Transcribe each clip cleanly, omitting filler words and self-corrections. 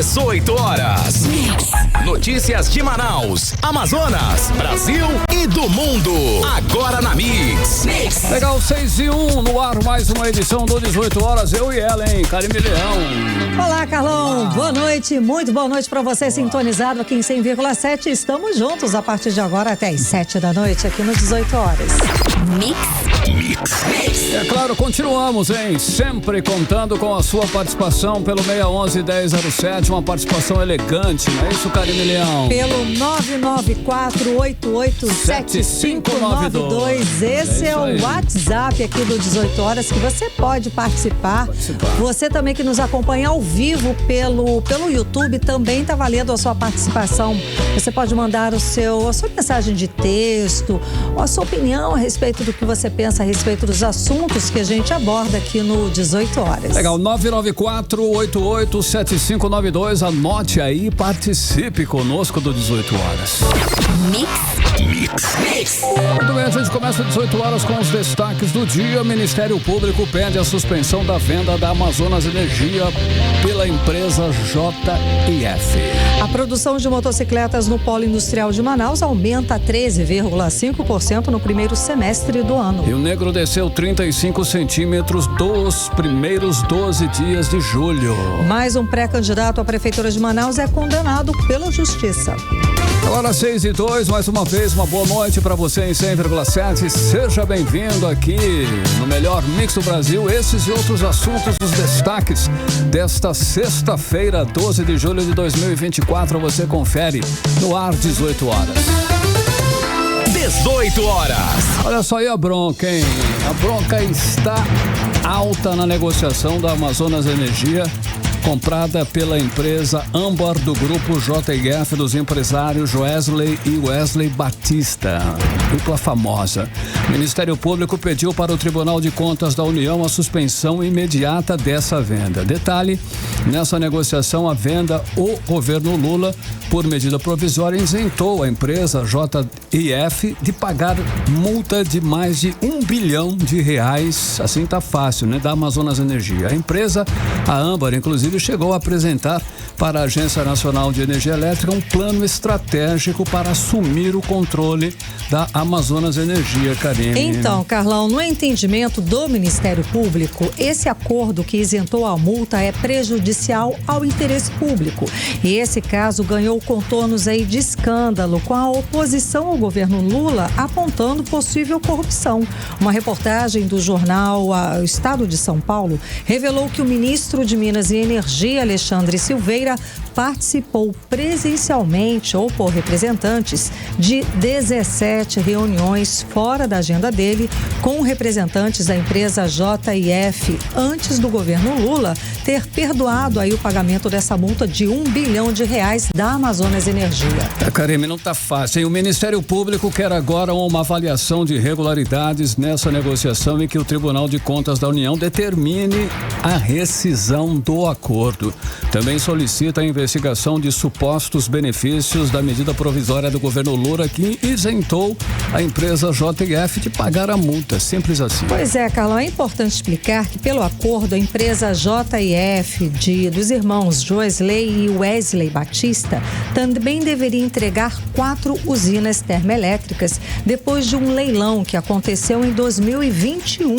18 horas. Notícias de Manaus, Amazonas, Brasil e do mundo. Agora na Mix. Legal, 6:01 no ar, mais uma edição do 18 horas. Eu e ela, hein? Karime Leão. Olá, Carlão. Boa noite. Muito boa noite pra você, sintonizado aqui em 100,7. Estamos juntos a partir de agora até as 7 da noite aqui no 18 horas. Mix. É claro, continuamos, hein? Sempre contando com a sua participação pelo 611-1007, uma participação elegante, não é isso, Karime Leão? Pelo 994887592. Esse é o WhatsApp aqui do 18 horas que você pode participar. Você também que nos acompanha ao vivo pelo YouTube, também está valendo a sua participação. Você pode mandar a sua mensagem de texto, a sua opinião a respeito do que você pensa a respeito dos assuntos que a gente aborda aqui no 18 horas. Legal, 994887592. Anote aí e participe conosco do 18 horas. Mix. Muito bem, a gente começa 18 horas com os destaques do dia. O Ministério Público pede a suspensão da venda da Amazonas Energia pela empresa JIF. A produção de motocicletas no Polo Industrial de Manaus aumenta 13,5% no primeiro semestre do ano. Rio Negro desceu 35 centímetros dos primeiros 12 dias de julho. Mais um pré-candidato à Prefeitura de Manaus é condenado pela Justiça. Agora 6:02, mais uma vez, uma boa noite para você em 100,7. Seja bem-vindo aqui no melhor mix do Brasil. Esses e outros assuntos, os destaques desta sexta-feira, 12 de julho de 2024, você confere no ar 18 horas. 18 horas. Olha só aí a bronca, hein? A bronca está alta na negociação da Amazonas Energia, comprada pela empresa Âmbar do grupo JIF dos empresários Joesley e Wesley Batista, dupla famosa. O Ministério Público pediu para o Tribunal de Contas da União a suspensão imediata dessa venda. Detalhe, nessa negociação a venda, o governo Lula, por medida provisória, isentou a empresa JIF de pagar multa de mais de R$1 bilhão. Assim tá fácil, né? Da Amazonas Energia. A empresa, a Âmbar, inclusive, chegou a apresentar para a Agência Nacional de Energia Elétrica um plano estratégico para assumir o controle da Amazonas Energia, Karine. Então, Carlão, no entendimento do Ministério Público, esse acordo que isentou a multa é prejudicial ao interesse público. E esse caso ganhou contornos aí de escândalo, com a oposição ao governo Lula apontando possível corrupção. Uma reportagem do jornal O Estado de São Paulo revelou que o ministro de Minas e Energia, Alexandre Silveira, participou presencialmente ou por representantes de 17 reuniões fora da agenda dele com representantes da empresa JIF antes do governo Lula ter perdoado aí o pagamento dessa multa de R$1 bilhão da Amazonas Energia. Karime, não tá fácil, hein? O Ministério Público quer agora uma avaliação de irregularidades nessa negociação em que o Tribunal de Contas da União determine a rescisão do acordo. Também solicita a investigação de supostos benefícios da medida provisória do governo Lula que isentou a empresa JIF de pagar a multa. Simples assim. Pois é, Carlão, é importante explicar que pelo acordo a empresa JIF dos irmãos Joesley e Wesley Batista também deveria entregar 4 usinas termoelétricas depois de um leilão que aconteceu em 2021,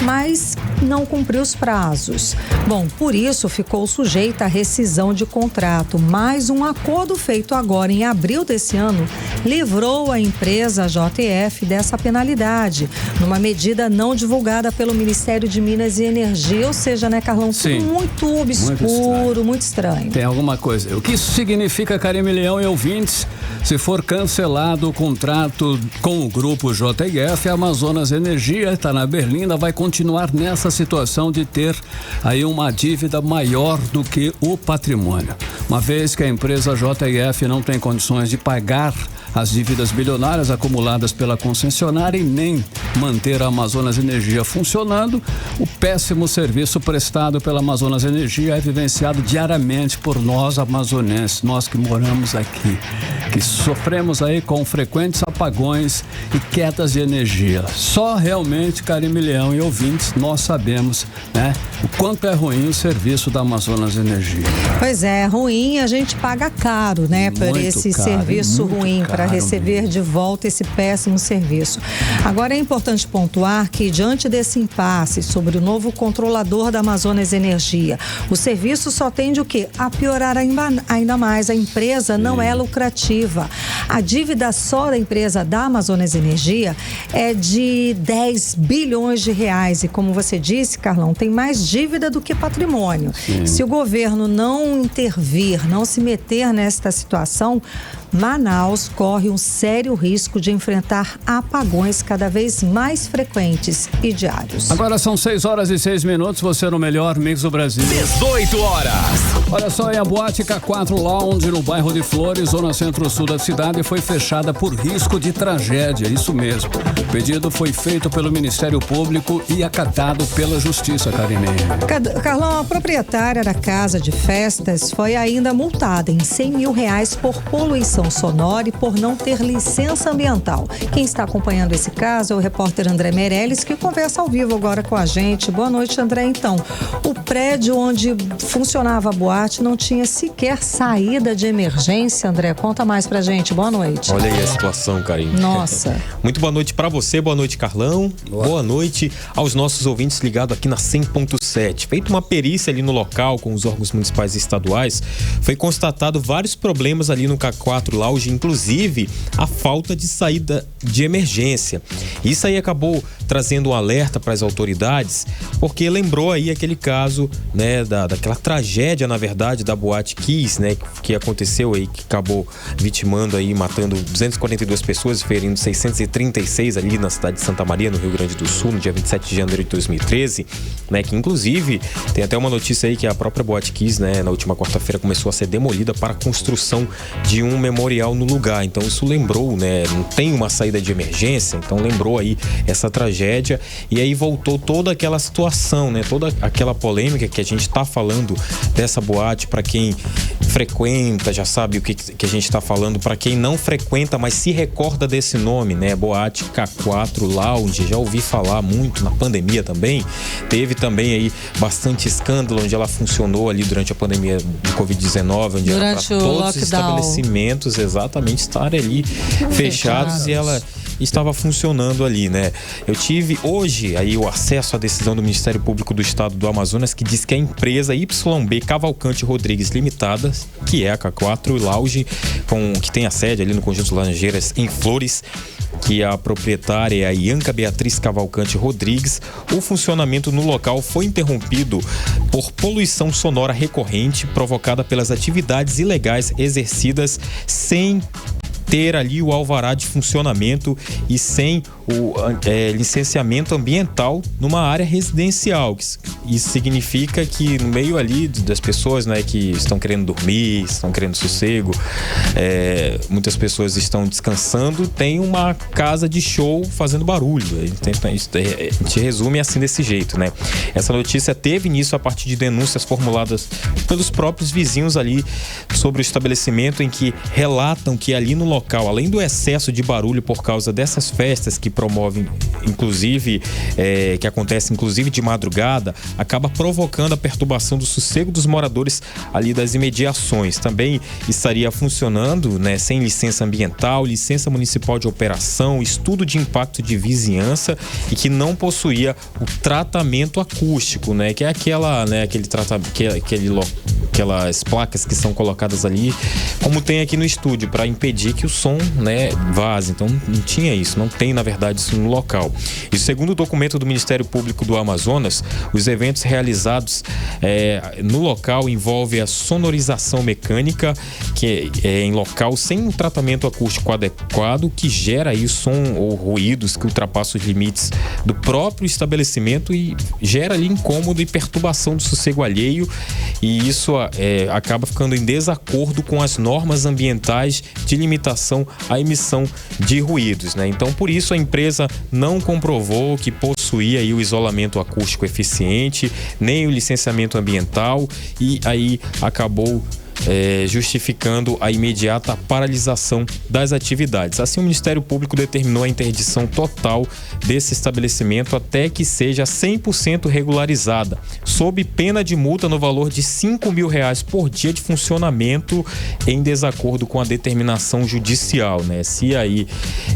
mas não cumpriu os prazos. Bom, por isso ficou sujeita à rescisão de contrato, mas um acordo feito agora em abril desse ano livrou a empresa JIF dessa penalidade, numa medida não divulgada pelo Ministério de Minas e Energia, ou seja, né, Carlão, Sim. tudo muito obscuro, muito estranho. Tem alguma coisa. O que isso significa, Karime Leão e ouvintes? Se for cancelado o contrato com o grupo JIF, a Amazonas Energia está na berlinda, vai continuar nessa situação de ter aí uma dívida maior do que o patrimônio. Uma vez que a empresa JIF não tem condições de pagar as dívidas bilionárias acumuladas pela concessionária e nem manter a Amazonas Energia funcionando. O péssimo serviço prestado pela Amazonas Energia é vivenciado diariamente por nós amazonenses, nós que moramos aqui, que sofremos aí com frequentes apagões e quedas de energia. Só realmente, Karime Leão e ouvintes, nós sabemos, né, o quanto é ruim o serviço da Amazonas Energia. Pois é, ruim, a gente paga caro, né, por esse serviço ruim, para receber de volta esse péssimo serviço. Agora é importante pontuar que, diante desse impasse sobre o novo controlador da Amazonas Energia, o serviço só tende o quê? A piorar ainda mais. A empresa não é lucrativa. A dívida só da empresa da Amazonas Energia é de 10 bilhões de reais. E como você disse, Carlão, tem mais dívida do que patrimônio. Sim. Se o governo não intervir, não se meter nesta situação, Manaus corre um sério risco de enfrentar apagões cada vez mais frequentes e diários. Agora são 6h06, você no melhor mix do Brasil. 18 horas. Olha só, a boate K4 Lounge no bairro de Flores, zona centro-sul da cidade, foi fechada por risco de tragédia, isso mesmo. O pedido foi feito pelo Ministério Público e acatado pela Justiça, Karime. Carlão, a proprietária da casa de festas foi ainda multada em R$100 mil por poluição sonora e por não ter licença ambiental. Quem está acompanhando esse caso é o repórter André Meirelles, que conversa ao vivo agora com a gente. Boa noite, André. Então, o prédio onde funcionava a boate não tinha sequer saída de emergência, André. Conta mais pra gente. Boa noite. Olha aí a situação, Karine. Nossa. Muito boa noite pra você, boa noite, Carlão. Boa noite aos nossos ouvintes ligados aqui na 100.7. Feita uma perícia ali no local com os órgãos municipais e estaduais, foi constatado vários problemas ali no K4 Lounge, inclusive a falta de saída de emergência. Isso aí acabou trazendo um alerta para as autoridades, porque lembrou aí aquele caso, né, daquela tragédia, na verdade, da Boate Kiss, né, que aconteceu aí, que acabou vitimando aí, matando 242 pessoas e ferindo 636 ali na cidade de Santa Maria, no Rio Grande do Sul, no dia 27 de janeiro de 2013, né, que inclusive tem até uma notícia aí que a própria Boate Kiss, né, na última quarta-feira começou a ser demolida para a construção de um memorial no lugar. Então isso lembrou, né, não tem uma saída de emergência, então lembrou aí essa tragédia e aí voltou toda aquela situação, né, toda aquela polêmica que a gente tá falando dessa boate. Para quem frequenta já sabe o que a gente tá falando, para quem não frequenta, mas se recorda desse nome, né, Boate K4 Lounge, já ouvi falar muito na pandemia também, teve também aí bastante escândalo onde ela funcionou ali durante a pandemia do Covid-19, onde durante era para todos lockdown. Os estabelecimentos exatamente estarem ali fechados e ela estava funcionando ali, né? Eu tive hoje aí o acesso à decisão do Ministério Público do Estado do Amazonas, que diz que a empresa YB Cavalcante Rodrigues Limitada, que é a K4 Lounge, que tem a sede ali no Conjunto Laranjeiras em Flores, que a proprietária é a Ianca Beatriz Cavalcante Rodrigues, o funcionamento no local foi interrompido por poluição sonora recorrente provocada pelas atividades ilegais exercidas sem ter ali o alvará de funcionamento e sem o licenciamento ambiental numa área residencial. Isso significa que no meio ali das pessoas, né, que estão querendo dormir, estão querendo sossego, muitas pessoas estão descansando, tem uma casa de show fazendo barulho. A gente resume assim desse jeito, né? Essa notícia teve início a partir de denúncias formuladas pelos próprios vizinhos ali sobre o estabelecimento, em que relatam que ali no local, além do excesso de barulho por causa dessas festas que promovem, inclusive, que acontecem inclusive de madrugada, acaba provocando a perturbação do sossego dos moradores ali das imediações. Também estaria funcionando, né, sem licença ambiental, licença municipal de operação, estudo de impacto de vizinhança e que não possuía o tratamento acústico, né, que é aquela, né, aquelas placas que são colocadas ali, como tem aqui no estúdio, para impedir que o som, né, vaze. Então não tinha isso, não tem na verdade isso no local. E segundo o documento do Ministério Público do Amazonas, os eventos realizados no local envolvem a sonorização mecânica, que é em local sem um tratamento acústico adequado, que gera aí som ou ruídos que ultrapassam os limites do próprio estabelecimento e gera ali incômodo e perturbação do sossego alheio. e isso acaba ficando em desacordo com as normas ambientais de limitação à emissão de ruídos, né? Então, por isso a empresa não comprovou que possuía aí o isolamento acústico eficiente, nem o licenciamento ambiental, e aí acabou justificando a imediata paralisação das atividades. Assim, o Ministério Público determinou a interdição total desse estabelecimento até que seja 100% regularizada, sob pena de multa no valor de R$5.000 por dia de funcionamento, em desacordo com a determinação judicial, né? Se aí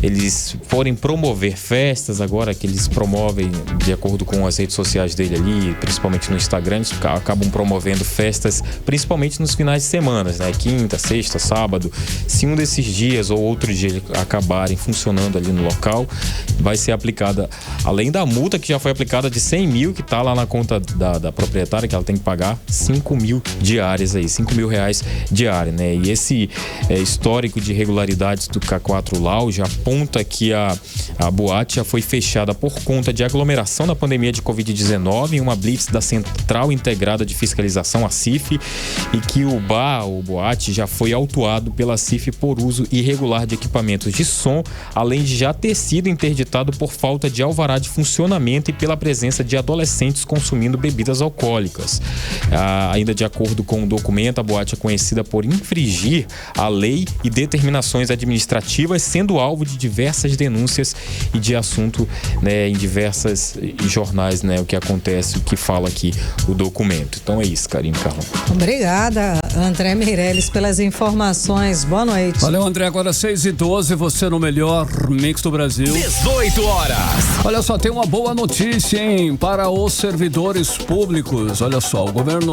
eles forem promover festas, agora que eles promovem de acordo com as redes sociais dele ali, principalmente no Instagram, eles acabam promovendo festas, principalmente nos finais de semanas, né? Quinta, sexta, sábado. Se um desses dias ou outro dia acabarem funcionando ali no local, vai ser aplicada, além da multa que já foi aplicada de 100 mil, que está lá na conta da proprietária, que ela tem que pagar 5 mil diárias aí, R$5.000 diária, né? E esse histórico de irregularidades do K4 Lounge aponta que a boate já foi fechada por conta de aglomeração da pandemia de Covid-19 em uma blitz da Central Integrada de Fiscalização, a CIF, e que o boate já foi autuado pela CIF por uso irregular de equipamentos de som, além de já ter sido interditado por falta de alvará de funcionamento e pela presença de adolescentes consumindo bebidas alcoólicas. Ainda de acordo com o documento, a boate é conhecida por infringir a lei e determinações administrativas, sendo alvo de diversas denúncias e de assunto, né, em diversas jornais, né, o que acontece, o que fala aqui o documento. Então é isso, Karine, Carlão. Obrigada, André Meirelles, pelas informações. Boa noite. Valeu, André. Agora 6h12, você no melhor mix do Brasil. 18 horas. Olha só, tem uma boa notícia, hein, para os servidores públicos. Olha só, o governo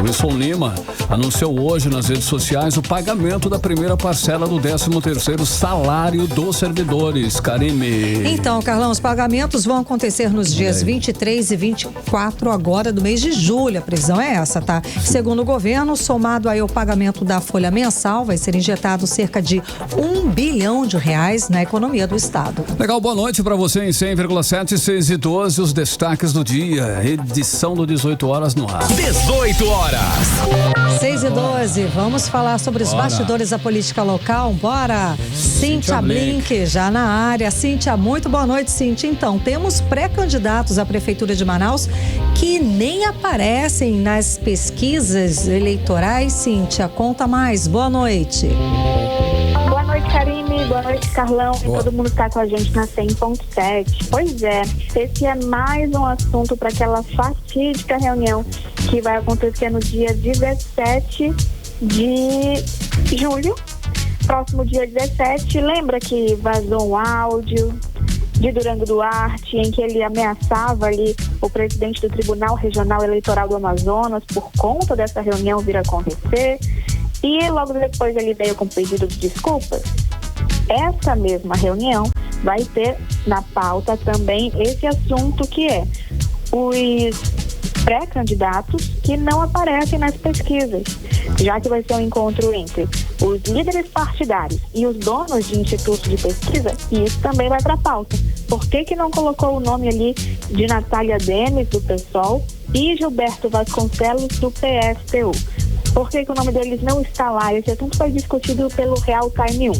Wilson Lima anunciou hoje nas redes sociais o pagamento da primeira parcela do 13º salário dos servidores. Karine. Então, Carlão, os pagamentos vão acontecer nos dias 23 e 24 agora do mês de julho. A previsão é essa, tá? Segundo o governo, somado aí ao pagamento da folha mensal, vai ser injetado cerca de R$1 bilhão na economia do estado. Legal, boa noite para você em 100,7, 6h12, os destaques do dia, edição do 18 horas no ar. 18 horas. 6h12, vamos falar sobre os bastidores da política local. Bora! Cíntia Blink, já na área. Cíntia, muito boa noite, Cíntia. Então, temos pré-candidatos à Prefeitura de Manaus que nem aparecem nas pesquisas eleitorais. Cíntia, conta mais. Boa noite. Boa noite, Karine. Boa noite, Carlão. E todo mundo está com a gente na 100.7. Pois é, esse é mais um assunto para aquela fatídica reunião que vai acontecer no dia 17 de julho. Próximo dia 17. Lembra que vazou um áudio de Durango Duarte, em que ele ameaçava ali o presidente do Tribunal Regional Eleitoral do Amazonas por conta dessa reunião vir a acontecer, e logo depois ele veio com pedido de desculpas. Essa mesma reunião vai ter na pauta também esse assunto, que é os pré-candidatos que não aparecem nas pesquisas, já que vai ser um encontro entre os líderes partidários e os donos de institutos de pesquisa, e isso também vai para a pauta. Por que não colocou o nome ali de Natália Demes, do PSOL, e Gilberto Vasconcelos, do PSTU? Por que o nome deles não está lá? Esse assunto foi discutido pelo Real Time 1.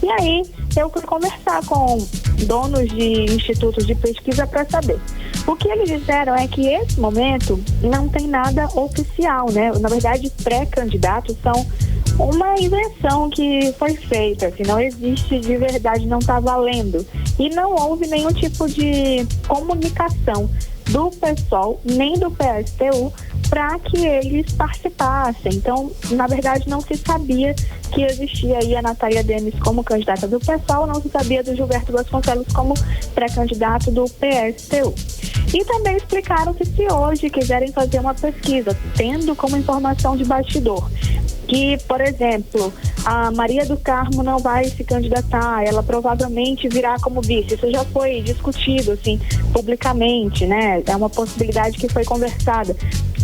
E aí, eu fui conversar com donos de institutos de pesquisa para saber. O que eles disseram é que, nesse momento, não tem nada oficial, né? Na verdade, pré-candidatos são uma invenção que foi feita, assim, não existe de verdade, não está valendo. E não houve nenhum tipo de comunicação do PSOL nem do PSTU para que eles participassem. Então, na verdade, não se sabia que existia aí a Natália Demes como candidata do PSOL, não se sabia do Gilberto Vasconcelos como pré-candidato do PSTU. E também explicaram que, se hoje quiserem fazer uma pesquisa, tendo como informação de bastidor que, por exemplo, a Maria do Carmo não vai se candidatar, ela provavelmente virá como vice. Isso já foi discutido, assim, publicamente, né? É uma possibilidade que foi conversada.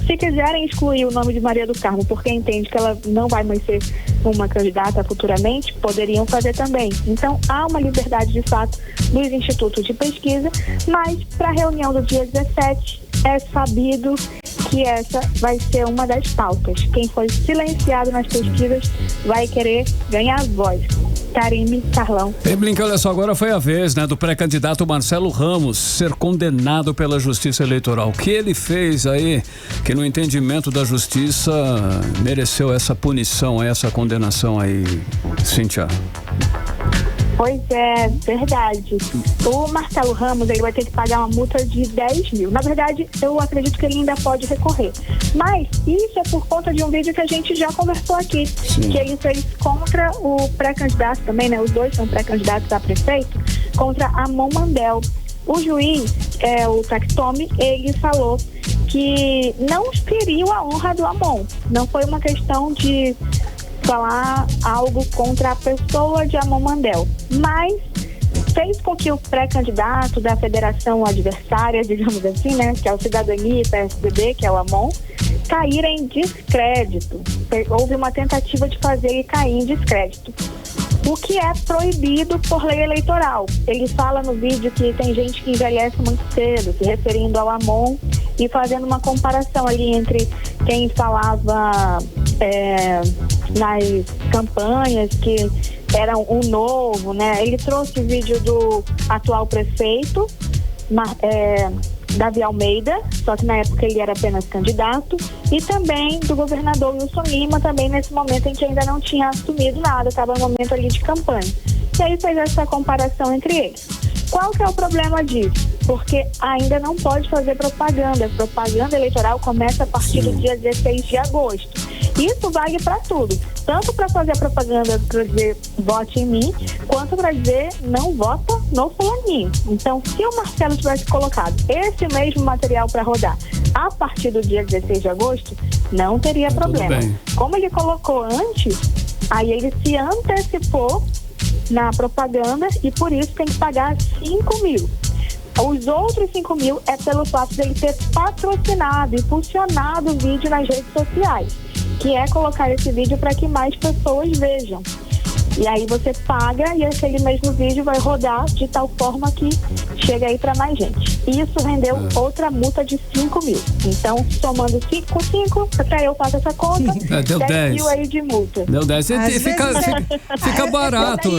Se quiserem excluir o nome de Maria do Carmo porque entende que ela não vai mais ser uma candidata futuramente, poderiam fazer também. Então, há uma liberdade de fato dos institutos de pesquisa, mas para a reunião do dia 17 é sabido que que essa vai ser uma das pautas. Quem foi silenciado nas pesquisas vai querer ganhar voz. Karime, Carlão. E Blink, olha só, agora foi a vez, né, do pré-candidato Marcelo Ramos ser condenado pela Justiça Eleitoral. O que ele fez aí, que no entendimento da Justiça mereceu essa punição, essa condenação aí, Cíntia? Pois é, verdade. O Marcelo Ramos, ele vai ter que pagar uma multa de 10 mil. Na verdade, eu acredito que ele ainda pode recorrer. Mas isso é por conta de um vídeo que a gente já conversou aqui. Sim. Que ele fez contra o pré-candidato também, né? Os dois são pré-candidatos a prefeito, contra Amon Mandel. O juiz, o Taxtome, ele falou que não feriu a honra do Amon. Não foi uma questão de falar algo contra a pessoa de Amon Mandel, mas fez com que o pré-candidato da federação adversária, digamos assim, né, que é o Cidadania e PSDB, que é o Amon, caíra em descrédito. Houve uma tentativa de fazer ele cair em descrédito, o que é proibido por lei eleitoral. Ele fala no vídeo que tem gente que envelhece muito cedo, se referindo ao Amon e fazendo uma comparação ali entre quem falava nas campanhas que era um novo, né? Ele trouxe o vídeo do atual prefeito, Davi Almeida, só que na época ele era apenas candidato, e também do governador Wilson Lima, também nesse momento em que ainda não tinha assumido nada, estava no momento ali de campanha. E aí fez essa comparação entre eles. Qual que é o problema disso? Porque ainda não pode fazer propaganda. A propaganda eleitoral começa a partir do dia 16 de agosto. Isso vale para tudo. Tanto para fazer a propaganda para dizer vote em mim, quanto para dizer não vota no fulaninho. Então, se o Marcelo tivesse colocado esse mesmo material para rodar a partir do dia 16 de agosto, não teria problema. Como ele colocou antes, aí ele se antecipou na propaganda e por isso tem que pagar 5 mil. Os outros 5 mil é pelo fato dele ter patrocinado, impulsionado o vídeo nas redes sociais, que é colocar esse vídeo para que mais pessoas vejam. E aí você paga e aquele mesmo vídeo vai rodar de tal forma que chega aí para mais gente. E isso rendeu outra multa de 5 mil. Então, somando 5 com 5, até eu faço essa conta, deu 10 mil aí de multa. Deu 10. Fica barato,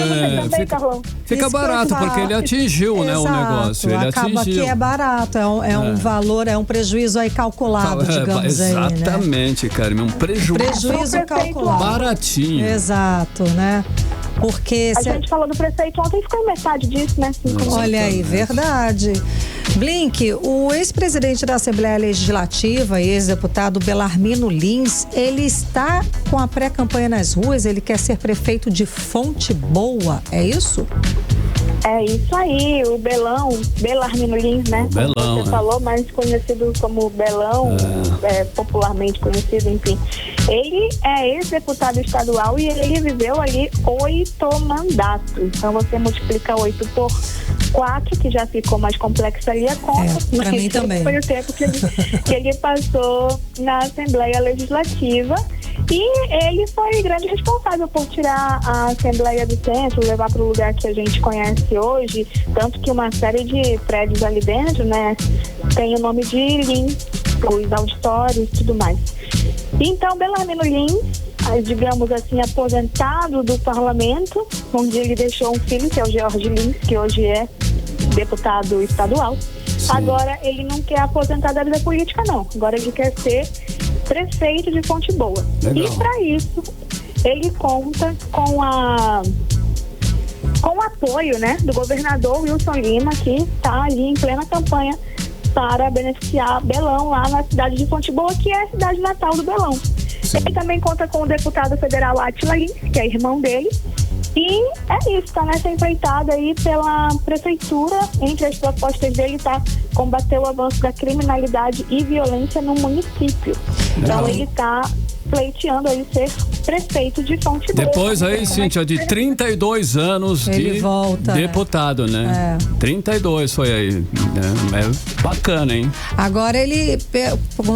fica barato, porque ele atingiu, né, o negócio. Ele acaba atingiu. Que é barato, um valor, é um prejuízo aí calculado, digamos aí, né? Exatamente, Karime, um prejuízo calculado. Baratinho. Exato, né? Porque a gente falou do prefeito ontem, ficou metade disso, né? Olha aí, verdade. Blink, o ex-presidente da Assembleia Legislativa e ex-deputado Belarmino Lins, ele está com a pré-campanha nas ruas, ele quer ser prefeito de Fonte Boa, é isso? É isso aí, o Belarmino Lins, né? Belão, você falou, mais conhecido como Belão, popularmente conhecido, enfim. Ele é ex-deputado estadual e ele viveu ali 8 mandatos. Então você multiplica 8 por 4, que já ficou mais complexa ali a conta. Pra mim também. Foi o tempo que ele passou na Assembleia Legislativa. E ele foi grande responsável por tirar a Assembleia do Centro, levar para o lugar que a gente conhece hoje, tanto que uma série de prédios ali dentro, né, tem o nome de Lins, os auditórios e tudo mais. Então, Belarmino Lins, digamos assim, aposentado do parlamento, onde ele deixou um filho, que é o Jorge Lins, que hoje é deputado estadual. Sim. Agora, ele não quer aposentar da vida política, não. Agora ele quer ser prefeito de Fonte Boa. Legal. E para isso, ele conta com o apoio, né, do governador Wilson Lima, que está ali em plena campanha para beneficiar Belão lá na cidade de Fonte Boa, que é a cidade natal do Belão. Sim. Ele também conta com o deputado federal Átila Lins, que é irmão dele. E é isso, está nessa empreitada aí pela prefeitura. Entre as propostas dele está combater o avanço da criminalidade e violência no município. Então ele está pleiteando aí ser prefeito de Fonte Boa. Depois aí, Cíntia, de 32 anos ele de volta, deputado, né? 32 foi aí. É bacana, hein? Agora ele,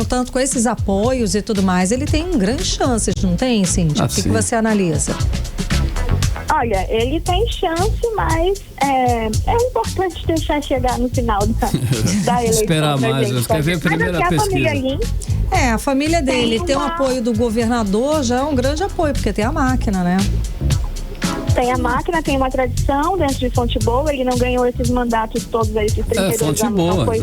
tanto com esses apoios e tudo mais, ele tem grandes chances, não tem, Cíntia? O que você analisa? Olha, ele tem chance, mas é importante deixar chegar no final da eleição. Esperar mais, quer ver a primeira pesquisa. A família Lins, A família dele tem o apoio do governador, já é um grande apoio, porque tem a máquina, né? Tem a máquina, tem uma tradição dentro de Fonte Boa, ele não ganhou esses mandatos todos aí, esses 32 Fonte anos. Boa, Foi,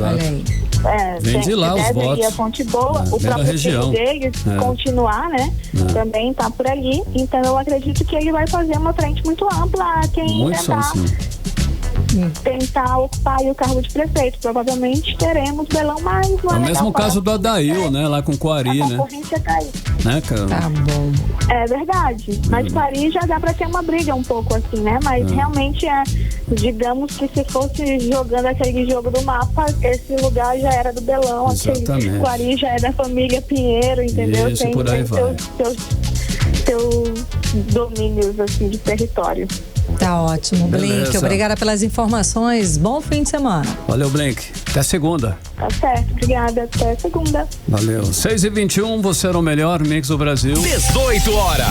vem de lá os votos. A Fonte Boa, o próprio filho dele continuar, né? Também tá por ali. Então eu acredito que ele vai fazer uma frente muito ampla a quem tentar ocupar aí o cargo de prefeito. Provavelmente teremos Belão mais uma. É o mesmo caso do Adail, né? Lá com Coari, né? A concorrência cai. Né, cara? Tá bom. É verdade. Mas Coari já dá pra ter uma briga um pouco assim, né? Mas realmente digamos que se fosse jogando aquele jogo do mapa, esse lugar já era do Belão. Aquele Coari já é da família Pinheiro, entendeu? Isso, por aí vai. Seus domínios assim de território. Tá ótimo, Blink. Obrigada pelas informações. Bom fim de semana. Valeu, Blink. Até segunda. Tá certo, obrigada. Até segunda. Valeu. 6h21, você era o melhor Mix do Brasil. 18 horas.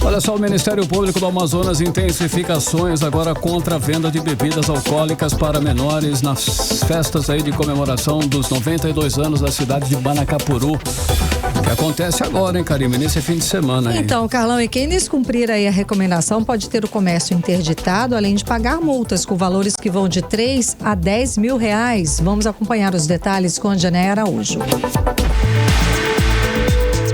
Olha só, o Ministério Público do Amazonas intensifica ações agora contra a venda de bebidas alcoólicas para menores nas festas aí de comemoração dos 92 anos da cidade de Manacapuru. Que acontece agora, hein, Karime, nesse fim de semana aí. Então, Carlão, e quem descumprir aí a recomendação pode ter o comércio interditado, além de pagar multas com valores que vão de 3 a 10 mil reais. Vamos acompanhar os detalhes com a Jané Araújo.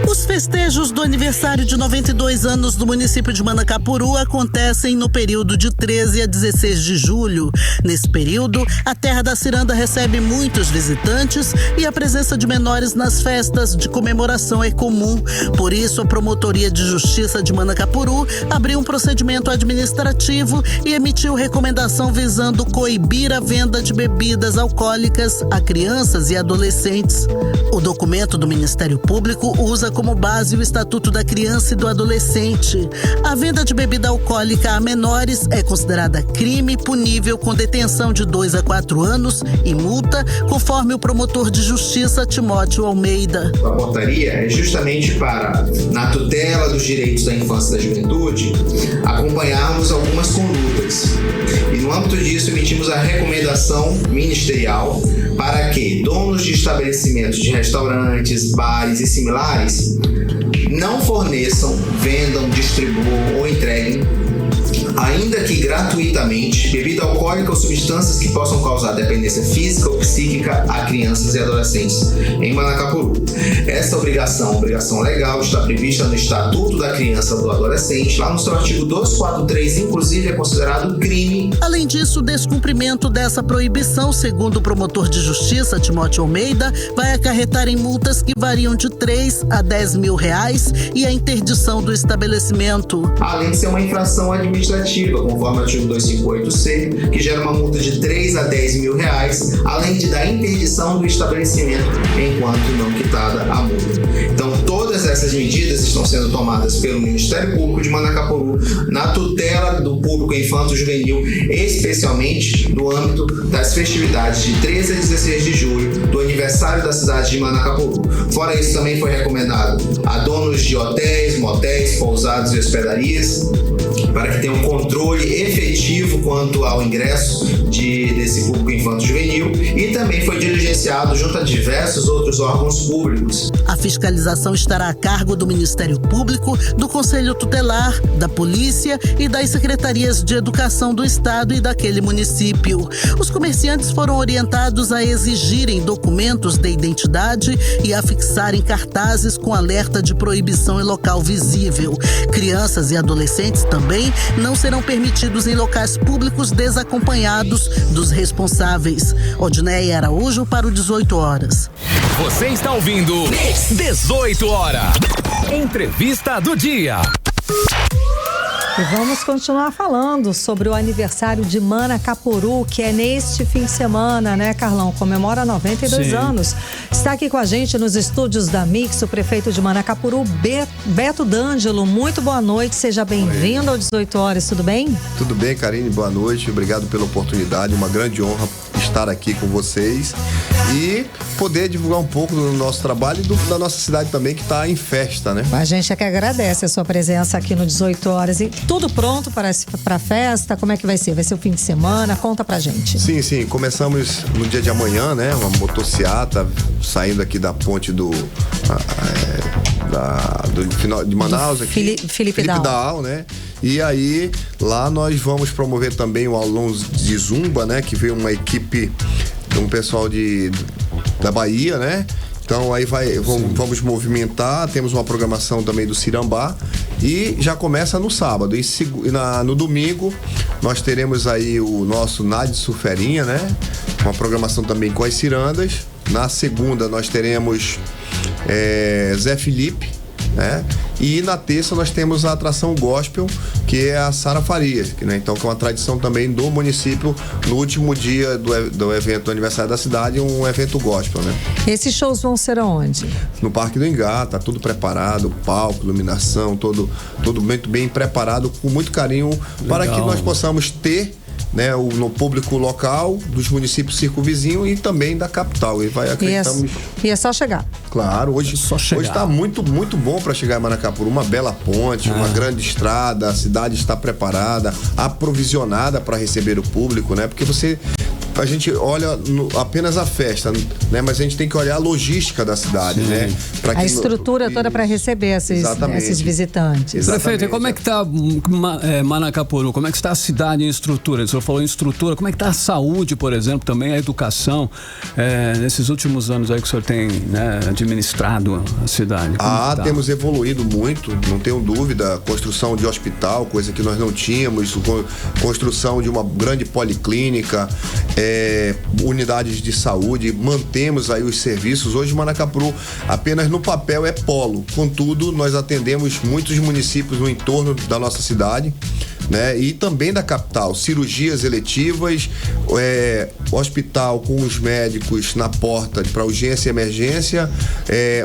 Os festejos do aniversário de 92 anos do município de Manacapuru acontecem no período de 13 a 16 de julho. Nesse período, a Terra da Ciranda recebe muitos visitantes e a presença de menores nas festas de comemoração é comum. Por isso, a Promotoria de Justiça de Manacapuru abriu um procedimento administrativo e emitiu recomendação visando coibir a venda de bebidas alcoólicas a crianças e adolescentes. O documento do Ministério Público usa como base o Estatuto da Criança e do Adolescente. A venda de bebida alcoólica a menores é considerada crime punível com detenção de 2 a 4 anos e multa, conforme o promotor de justiça Timóteo Almeida. A portaria é justamente para, na tutela dos direitos da infância e da juventude, acompanharmos algumas condutas. E no âmbito disso emitimos a recomendação ministerial para que donos de estabelecimentos de restaurantes, bares e similares não forneçam, vendam, distribuam ou entreguem, ainda que gratuitamente, bebida alcoólica ou substâncias que possam causar dependência física ou psíquica a crianças e adolescentes em Manacapuru. Essa obrigação legal, está prevista no Estatuto da Criança e do Adolescente, lá no seu artigo 243, inclusive é considerado crime. Além disso, o descumprimento dessa proibição, segundo o promotor de justiça Timóteo Almeida, vai acarretar em multas que variam de 3 a 10 mil reais e a interdição do estabelecimento. Além de ser uma infração administrativa, conforme o artigo 258C, que gera uma multa de 3 a 10 mil reais, além de da interdição do estabelecimento enquanto não quitada a multa. Então, todas essas medidas estão sendo tomadas pelo Ministério Público de Manacapuru na tutela do público infanto-juvenil, especialmente no âmbito das festividades de 13 a 16 de julho, do aniversário da cidade de Manacapuru. Fora isso, também foi recomendado a donos de hotéis, motéis, pousadas e hospedarias, para que tenham controle efetivo quanto ao ingresso desse público infanto-juvenil, e também foi diligenciado junto a diversos outros órgãos públicos. A fiscalização estará a cargo do Ministério Público, do Conselho Tutelar, da Polícia e das Secretarias de Educação do Estado e daquele município. Os comerciantes foram orientados a exigirem documentos de identidade e a fixarem cartazes com alerta de proibição em local visível. Crianças e adolescentes também não serão permitidos em locais públicos desacompanhados dos responsáveis. Odneia Araújo para o 18 horas. Você está ouvindo 18 horas. Entrevista do dia. E vamos continuar falando sobre o aniversário de Manacapuru, que é neste fim de semana, né, Carlão? Comemora 92 anos. Está aqui com a gente nos estúdios da Mix, o prefeito de Manacapuru, Beto D'Angelo. Muito boa noite, seja bem-vindo ao 18 horas, tudo bem? Tudo bem, Karine, boa noite. Obrigado pela oportunidade, uma grande honra estar aqui com vocês e poder divulgar um pouco do nosso trabalho e da nossa cidade também, que está em festa, né? A gente é que agradece a sua presença aqui no 18 horas. E tudo pronto para a festa? Como é que vai ser? Vai ser o fim de semana? Conta pra gente. Sim. Começamos no dia de amanhã, né? Uma motociata saindo aqui da ponte do final de Manaus, aqui. Felipe Daal, né? E aí, lá nós vamos promover também o aulão de Zumba, né? Que veio uma equipe, um pessoal da Bahia, né? Então aí vamos movimentar, temos uma programação também do Cirambá e já começa no sábado. E no domingo nós teremos aí o nosso Nádio Ferinha, né? Uma programação também com as cirandas. Na segunda nós teremos Zé Felipe, né? E na terça nós temos a atração gospel, que é a Sara Farias, né? Então, que é uma tradição também do município, no último dia do evento do aniversário da cidade, um evento gospel, né? Esses shows vão ser aonde? No Parque do Ingá, tá tudo preparado, palco, iluminação, todo muito bem preparado, com muito carinho. Legal. Para que nós possamos ter, né, no público local, dos municípios circunvizinhos e também da capital. E é só chegar. Claro, hoje está muito, muito bom para chegar em Manacapuru, uma bela ponte, uma grande estrada, a cidade está preparada, aprovisionada para receber o público, né? Porque a gente olha apenas a festa, né? Mas a gente tem que olhar a logística da cidade, né? A estrutura toda para receber esses visitantes. Exatamente. Prefeito, e como é que está Manacapuru? Como é que está a cidade em estrutura? O senhor falou em estrutura, como é que está a saúde, por exemplo, também a educação, nesses últimos anos aí que o senhor tem, né, administrado a cidade? Temos evoluído muito, não tenho dúvida. Construção de hospital, coisa que nós não tínhamos, construção de uma grande policlínica, unidades de saúde, mantemos aí os serviços. Hoje Manacapuru apenas no papel é polo, contudo nós atendemos muitos municípios no entorno da nossa cidade, né? E também da capital, cirurgias eletivas, hospital com os médicos na porta para urgência e emergência,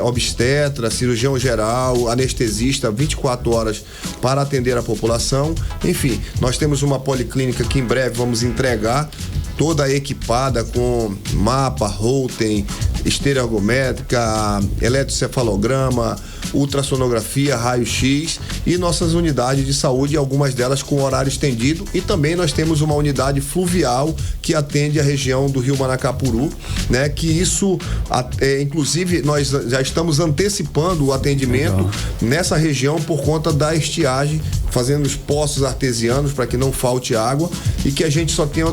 obstetra, cirurgião geral, anestesista 24 horas para atender a população. Enfim, nós temos uma policlínica que em breve vamos entregar, toda equipada com mapa, Holter, esteira ergométrica, eletrocefalograma, ultrassonografia, raio-x e nossas unidades de saúde, algumas delas com horário estendido. E também nós temos uma unidade fluvial que atende a região do Rio Manacapuru, né? Que isso, inclusive, nós já estamos antecipando o atendimento nessa região por conta da estiagem, fazendo os poços artesianos para que não falte água e que a gente só tenha,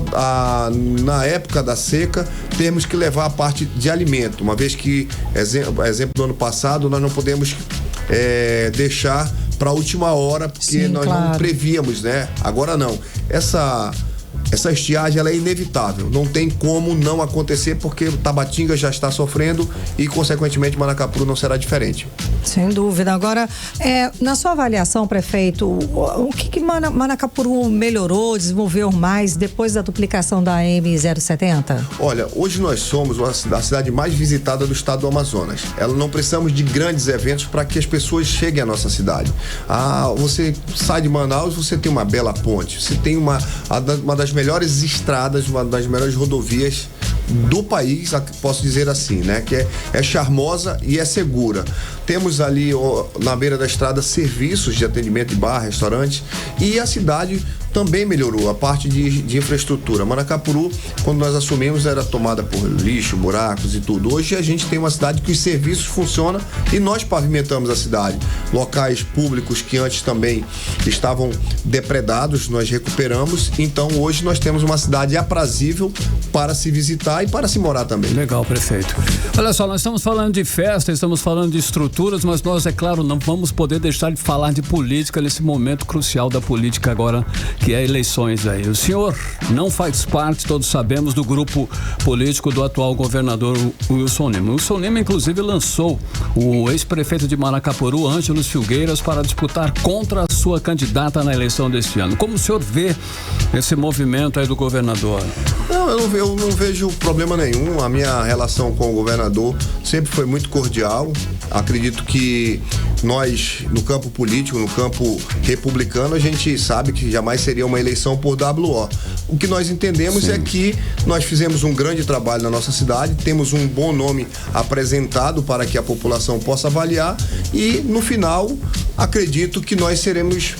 na época da seca, temos que levar a parte de alimento, uma vez que, exemplo do ano passado, nós não podemos deixar para a última hora, porque nós não prevíamos, né? Agora não. Essa estiagem, ela é inevitável, não tem como não acontecer, porque Tabatinga já está sofrendo e, consequentemente, Manacapuru não será diferente. Sem dúvida. Agora, na sua avaliação, prefeito, o que Manacapuru melhorou, desenvolveu mais depois da duplicação da AM070? Olha, hoje nós somos a cidade mais visitada do estado do Amazonas. Não precisamos de grandes eventos para que as pessoas cheguem à nossa cidade. Você sai de Manaus, você tem uma bela ponte, você tem uma das melhores estradas, uma das melhores rodovias do país, posso dizer assim, né? Que é charmosa e é segura. Temos ali na beira da estrada serviços de atendimento de bar, restaurantes, e a cidade também melhorou a parte de infraestrutura. Manacapuru, quando nós assumimos, era tomada por lixo, buracos e tudo. Hoje a gente tem uma cidade que os serviços funcionam e nós pavimentamos a cidade. Locais públicos que antes também estavam depredados, nós recuperamos. Então hoje nós temos uma cidade aprazível para se visitar e para se morar também. Legal, prefeito. Olha só, nós estamos falando de festa, estamos falando de estruturas, mas nós, é claro, não vamos poder deixar de falar de política nesse momento crucial da política agora, que é eleições aí. O senhor não faz parte, todos sabemos, do grupo político do atual governador Wilson Lima. O Wilson Lima, inclusive, lançou o ex-prefeito de Manacapuru, Ângelos Filgueiras, para disputar contra a sua candidata na eleição deste ano. Como o senhor vê esse movimento aí do governador? Eu não vejo problema nenhum. A minha relação com o governador sempre foi muito cordial. Acredito que nós, no campo político, no campo republicano, a gente sabe que jamais seria uma eleição por WO. O que nós entendemos é que nós fizemos um grande trabalho na nossa cidade, temos um bom nome apresentado para que a população possa avaliar e, no final, acredito que nós seremos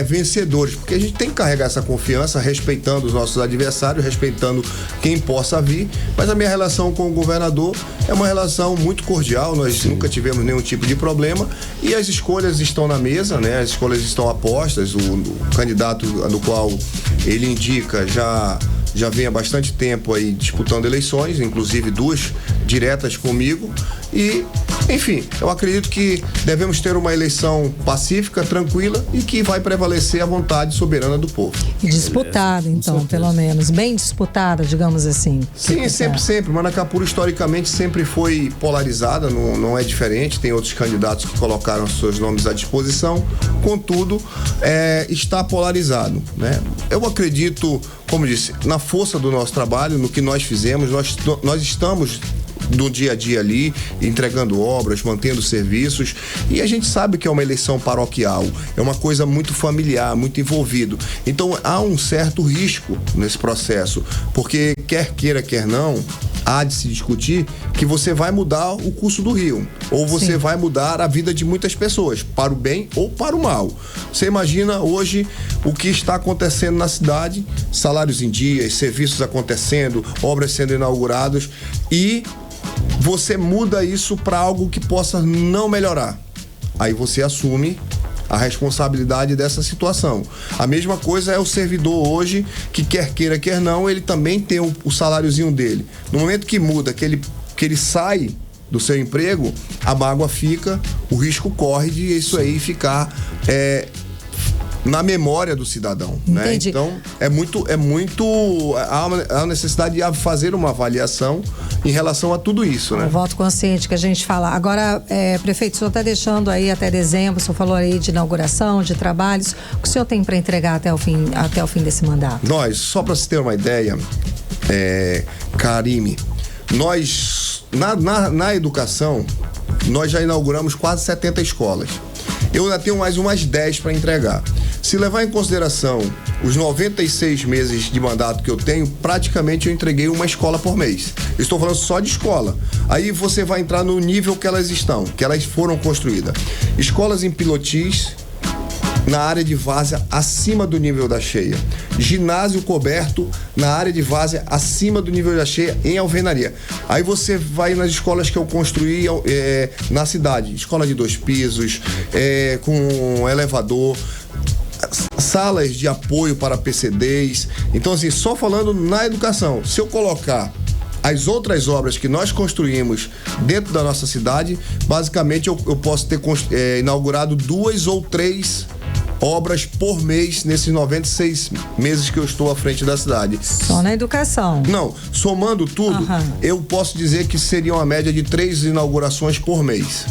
vencedores, porque a gente tem que carregar essa confiança, respeitando os nossos adversários, respeitando quem possa vir, mas a minha relação com o governador é uma relação muito cordial, nós nunca tivemos nenhum tipo de problema e as escolhas estão na mesa, né? As escolhas estão apostas, o candidato do qual ele indica já vem há bastante tempo aí disputando eleições, inclusive 2 diretas comigo e, enfim, eu acredito que devemos ter uma eleição pacífica, tranquila e que vai prevalecer a vontade soberana do povo. E disputada, então, pelo menos. Bem disputada, digamos assim. Sim, sempre. Manacapuru, historicamente, sempre foi polarizada, não é diferente. Tem outros candidatos que colocaram seus nomes à disposição. Contudo, está polarizado, né? Eu acredito, como disse, na força do nosso trabalho, no que nós fizemos. Nós estamos do dia a dia ali, entregando obras, mantendo serviços, e a gente sabe que é uma eleição paroquial, é uma coisa muito familiar, muito envolvido. Então há um certo risco nesse processo, porque quer queira, quer não, há de se discutir que você vai mudar o curso do rio, ou você vai mudar a vida de muitas pessoas, para o bem ou para o mal. Você imagina hoje o que está acontecendo na cidade, salários em dias, serviços acontecendo, obras sendo inauguradas, e você muda isso para algo que possa não melhorar. Aí você assume a responsabilidade dessa situação. A mesma coisa é o servidor hoje, que quer queira, quer não, ele também tem o saláriozinho dele. No momento que muda, que ele sai do seu emprego, a mágoa fica, o risco corre de isso aí ficar na memória do cidadão, né? Então, há necessidade de fazer uma avaliação em relação a tudo isso, né? O voto consciente que a gente fala. Agora, prefeito, o senhor está deixando aí até dezembro, o senhor falou aí de inauguração, de trabalhos, o que o senhor tem para entregar até o fim desse mandato? Nós, só para se ter uma ideia, Karime, nós, na educação, nós já inauguramos quase 70 escolas. Eu ainda tenho mais umas 10 para entregar. Se levar em consideração os 96 meses de mandato que eu tenho, praticamente eu entreguei uma escola por mês. Eu estou falando só de escola. Aí você vai entrar no nível que elas estão, que elas foram construídas. Escolas em Pilotis, na área de várzea acima do nível da cheia. Ginásio coberto na área de várzea acima do nível da cheia em alvenaria. Aí você vai nas escolas que eu construí na cidade. Escola de 2 pisos, com elevador, salas de apoio para PCDs. Então, assim, só falando na educação, se eu colocar as outras obras que nós construímos dentro da nossa cidade, basicamente eu posso ter inaugurado 2 ou 3 obras por mês nesses 96 meses que eu estou à frente da cidade. Só na educação? Não, somando tudo, eu posso dizer que seria uma média de 3 inaugurações por mês.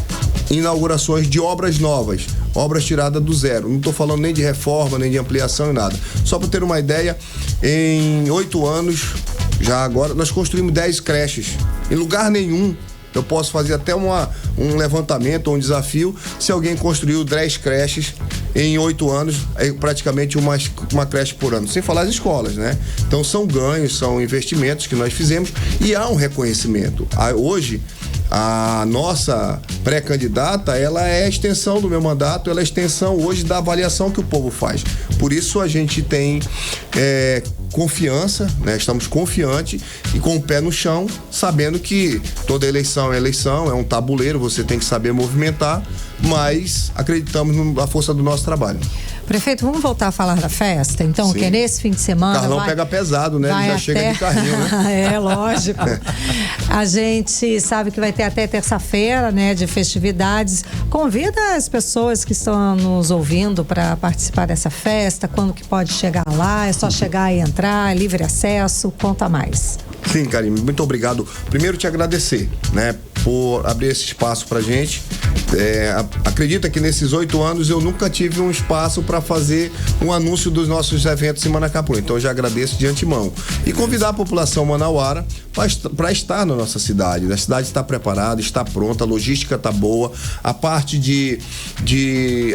Inaugurações de obras novas, obras tiradas do zero. Não estou falando nem de reforma, nem de ampliação e nada. Só para ter uma ideia, em 8 anos, já agora, nós construímos 10 creches. Em lugar nenhum, eu posso fazer até um levantamento ou um desafio, se alguém construiu 10 creches em 8 anos, é praticamente uma creche por ano, sem falar as escolas, né? Então são ganhos, são investimentos que nós fizemos e há um reconhecimento. Hoje, a nossa pré-candidata, ela é a extensão do meu mandato, ela é a extensão hoje da avaliação que o povo faz. Por isso a gente tem confiança, né? Estamos confiantes e com o pé no chão, sabendo que toda eleição é eleição, é um tabuleiro, você tem que saber movimentar, mas acreditamos na força do nosso trabalho. Prefeito, vamos voltar a falar da festa, então, que é nesse fim de semana. Carlão pega pesado, né? Ele já chega de carrinho, né? Lógico. A gente sabe que vai ter até terça-feira, né, de festividades. Convida as pessoas que estão nos ouvindo para participar dessa festa, quando que pode chegar lá, é só chegar e entrar, livre acesso, conta mais. Sim, Karime, muito obrigado. Primeiro te agradecer, né, por abrir esse espaço pra gente. acredita que nesses 8 anos eu nunca tive um espaço para fazer um anúncio dos nossos eventos em Manacapuru. Então eu já agradeço de antemão. E convidar a população manauara para estar na nossa cidade. A cidade está preparada, está pronta, a logística está boa. A parte de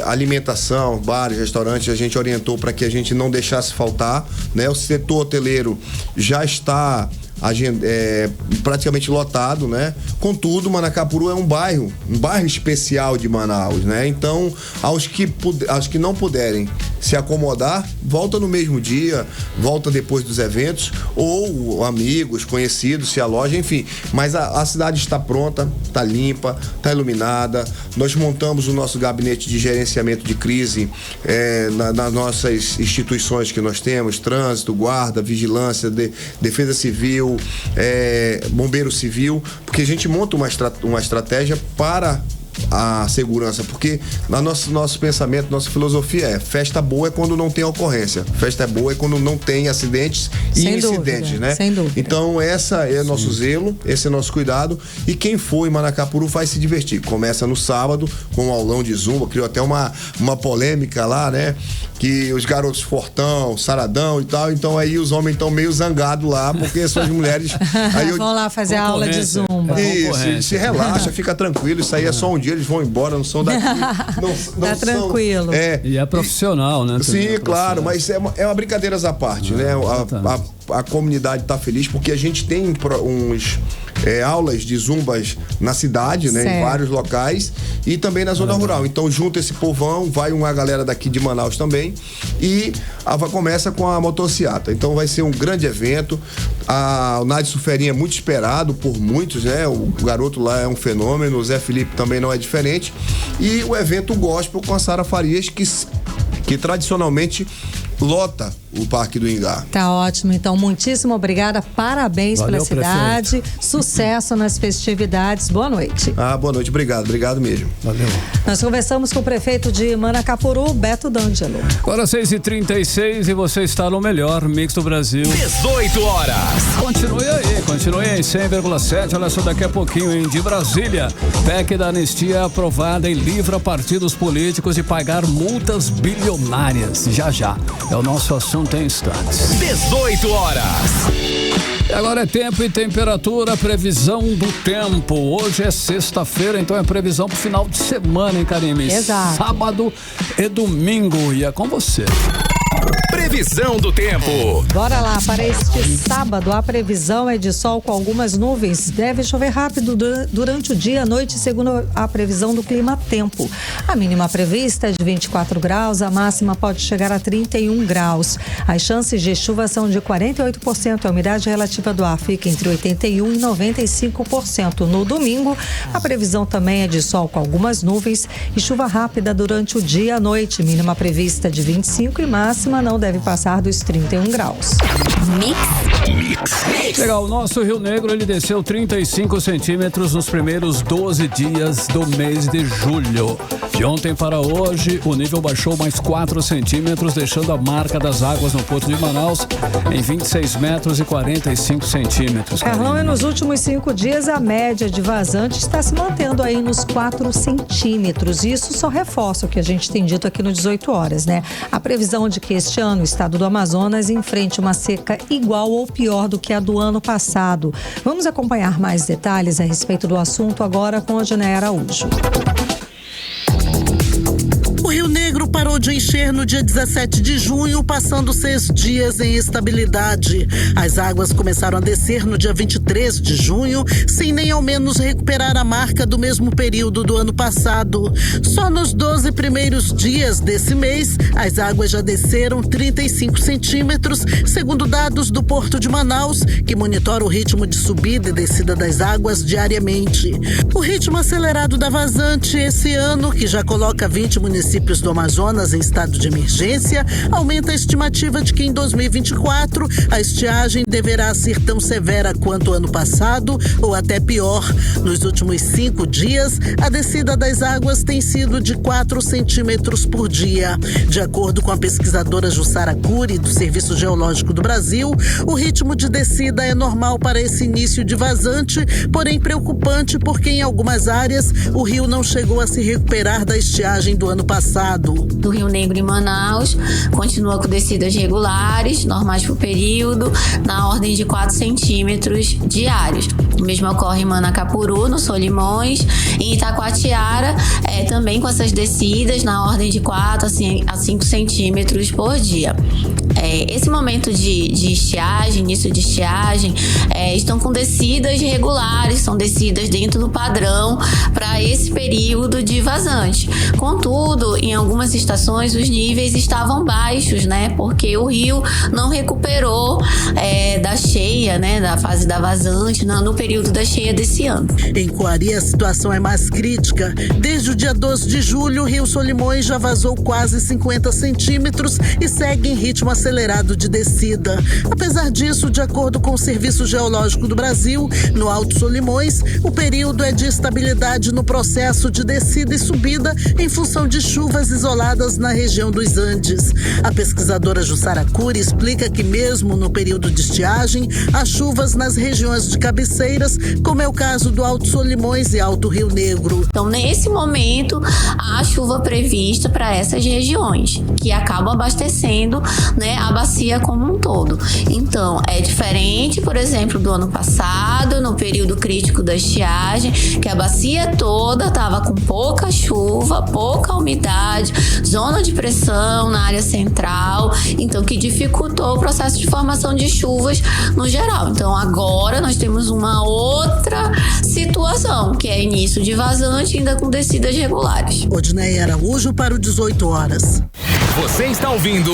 alimentação, bares, restaurantes, a gente orientou para que a gente não deixasse faltar, né? O setor hoteleiro já está praticamente lotado, né? Contudo, Manacapuru é um bairro especial de Manaus, né? Então, aos que não puderem se acomodar, volta no mesmo dia, volta depois dos eventos, ou amigos, conhecidos, se aloja, enfim. Mas a cidade está pronta, está limpa, está iluminada. Nós montamos o nosso gabinete de gerenciamento de crise nas nossas instituições que nós temos, trânsito, guarda, vigilância, defesa civil, bombeiro civil, porque a gente monta uma estratégia para a segurança, porque nosso pensamento, nossa filosofia festa boa é quando não tem ocorrência, festa boa é quando não tem acidentes e incidentes, né? Sem dúvida. Então essa é nosso zelo, esse é nosso cuidado, e quem for em Manacapuru vai se divertir. Começa no sábado com um aulão de zumba, criou até uma polêmica lá, né? Que os garotos fortão, saradão e tal, então aí os homens estão meio zangados lá, porque são as mulheres... Aí vão lá fazer a aula de zumba. Isso, se relaxa, fica tranquilo, isso aí é só um dia, eles vão embora, não são daqui. Tá tranquilo. E é profissional, né? Sim, claro, mas é uma brincadeiras à parte, né? A comunidade está feliz porque a gente tem aulas de zumbas na cidade, né? Em vários locais e também na zona rural. Então junta esse povão, vai uma galera daqui de Manaus também e começa com a motociata. Então vai ser um grande evento. O Nádio Suferinha é muito esperado por muitos, né? O garoto lá é um fenômeno, o Zé Felipe também não é diferente. E o evento gospel com a Sara Farias, que tradicionalmente lota o Parque do Ingá. Tá ótimo, então muitíssimo obrigada, parabéns pela cidade, prefeito. Sucesso nas festividades, boa noite. Boa noite, obrigado mesmo. Valeu. Nós conversamos com o prefeito de Manacapuru, Beto D'Angelo. Agora 6h36 e você está no melhor mix do Brasil. 18 horas. Continue aí em 100,7, olha só daqui a pouquinho, hein? De Brasília, PEC da anistia aprovada e livra partidos políticos de pagar multas bilionárias, já. É o nosso assunto em instantes. 18 horas. Agora é tempo e temperatura, previsão do tempo. Hoje é sexta-feira, então é previsão pro final de semana, hein, Karime? Exato. Sábado e domingo. E é com você. Previsão do tempo. Bora lá, para este sábado a previsão é de sol com algumas nuvens. Deve chover rápido durante o dia e a noite, segundo a previsão do Clima Tempo. A mínima prevista é de 24 graus, a máxima pode chegar a 31 graus. As chances de chuva são de 48%, a umidade relativa do ar fica entre 81% e 95%. No domingo, a previsão também é de sol com algumas nuvens e chuva rápida durante o dia e a noite. Mínima prevista de 25 e máxima não deve passar dos 31 graus. Mix. Legal, o nosso Rio Negro, ele desceu 35 centímetros nos primeiros 12 dias do mês de julho. De ontem para hoje, o nível baixou mais 4 centímetros, deixando a marca das águas no Porto de Manaus em 26 metros e 45 centímetros. Carlão, e nos últimos 5 dias, a média de vazante está se mantendo aí nos 4 centímetros. Isso só reforça o que a gente tem dito aqui no 18 horas, né? A previsão de que este ano o estado do Amazonas enfrente uma seca igual ou pior do que a do ano passado. Vamos acompanhar mais detalhes a respeito do assunto agora com a Janaína Araújo. O Rio Negro parou de encher no dia 17 de junho, passando 6 dias em estabilidade. As águas começaram a descer no dia 23 de junho, sem nem ao menos recuperar a marca do mesmo período do ano passado. Só nos 12 primeiros dias desse mês, as águas já desceram 35 centímetros, segundo dados do Porto de Manaus, que monitora o ritmo de subida e descida das águas diariamente. O ritmo acelerado da vazante esse ano, que já coloca 20 municípios do Amazonas em estado de emergência, aumenta a estimativa de que em 2024 a estiagem deverá ser tão severa quanto o ano passado ou até pior. Nos últimos 5 dias, a descida das águas tem sido de 4 centímetros por dia. De acordo com a pesquisadora Jussara Cury, do Serviço Geológico do Brasil, o ritmo de descida é normal para esse início de vazante, porém preocupante porque em algumas áreas o rio não chegou a se recuperar da estiagem do ano passado. Do Rio Negro e Manaus, continua com descidas regulares, normais por período, na ordem de 4 centímetros diários. O mesmo ocorre em Manacapuru, no Solimões, e em Itacoatiara, também com essas descidas na ordem de 4 a 5 centímetros por dia. Esse momento de estiagem, início de estiagem, estão com descidas regulares, são descidas dentro do padrão para esse período de vazante. Contudo, em algumas estações os níveis estavam baixos, né? Porque o rio não recuperou da cheia, né? Da fase da vazante no período da cheia desse ano. Em Coari, a situação é mais crítica. Desde o dia 12 de julho, o Rio Solimões já vazou quase 50 centímetros e segue em ritmo acelerado de descida. Apesar disso, de acordo com o Serviço Geológico do Brasil, no Alto Solimões, o período é de estabilidade no processo de descida e subida em função de chuvas isoladas na região dos Andes. A pesquisadora Jussara Cury explica que mesmo no período de estiagem, há chuvas nas regiões de cabeceiras, como é o caso do Alto Solimões e Alto Rio Negro. Então, nesse momento, há chuva prevista para essas regiões, que acabam abastecendo, né, a bacia como um todo. Então, é diferente, por exemplo, do ano passado, no período crítico da estiagem, que a bacia toda estava com pouca chuva, pouca umidade, zona de pressão na área central, então que dificultou o processo de formação de chuvas no geral. Então, agora nós temos uma outra situação, que é início de vazante ainda com descidas regulares. Odneia Araújo para o 18 horas. Você está ouvindo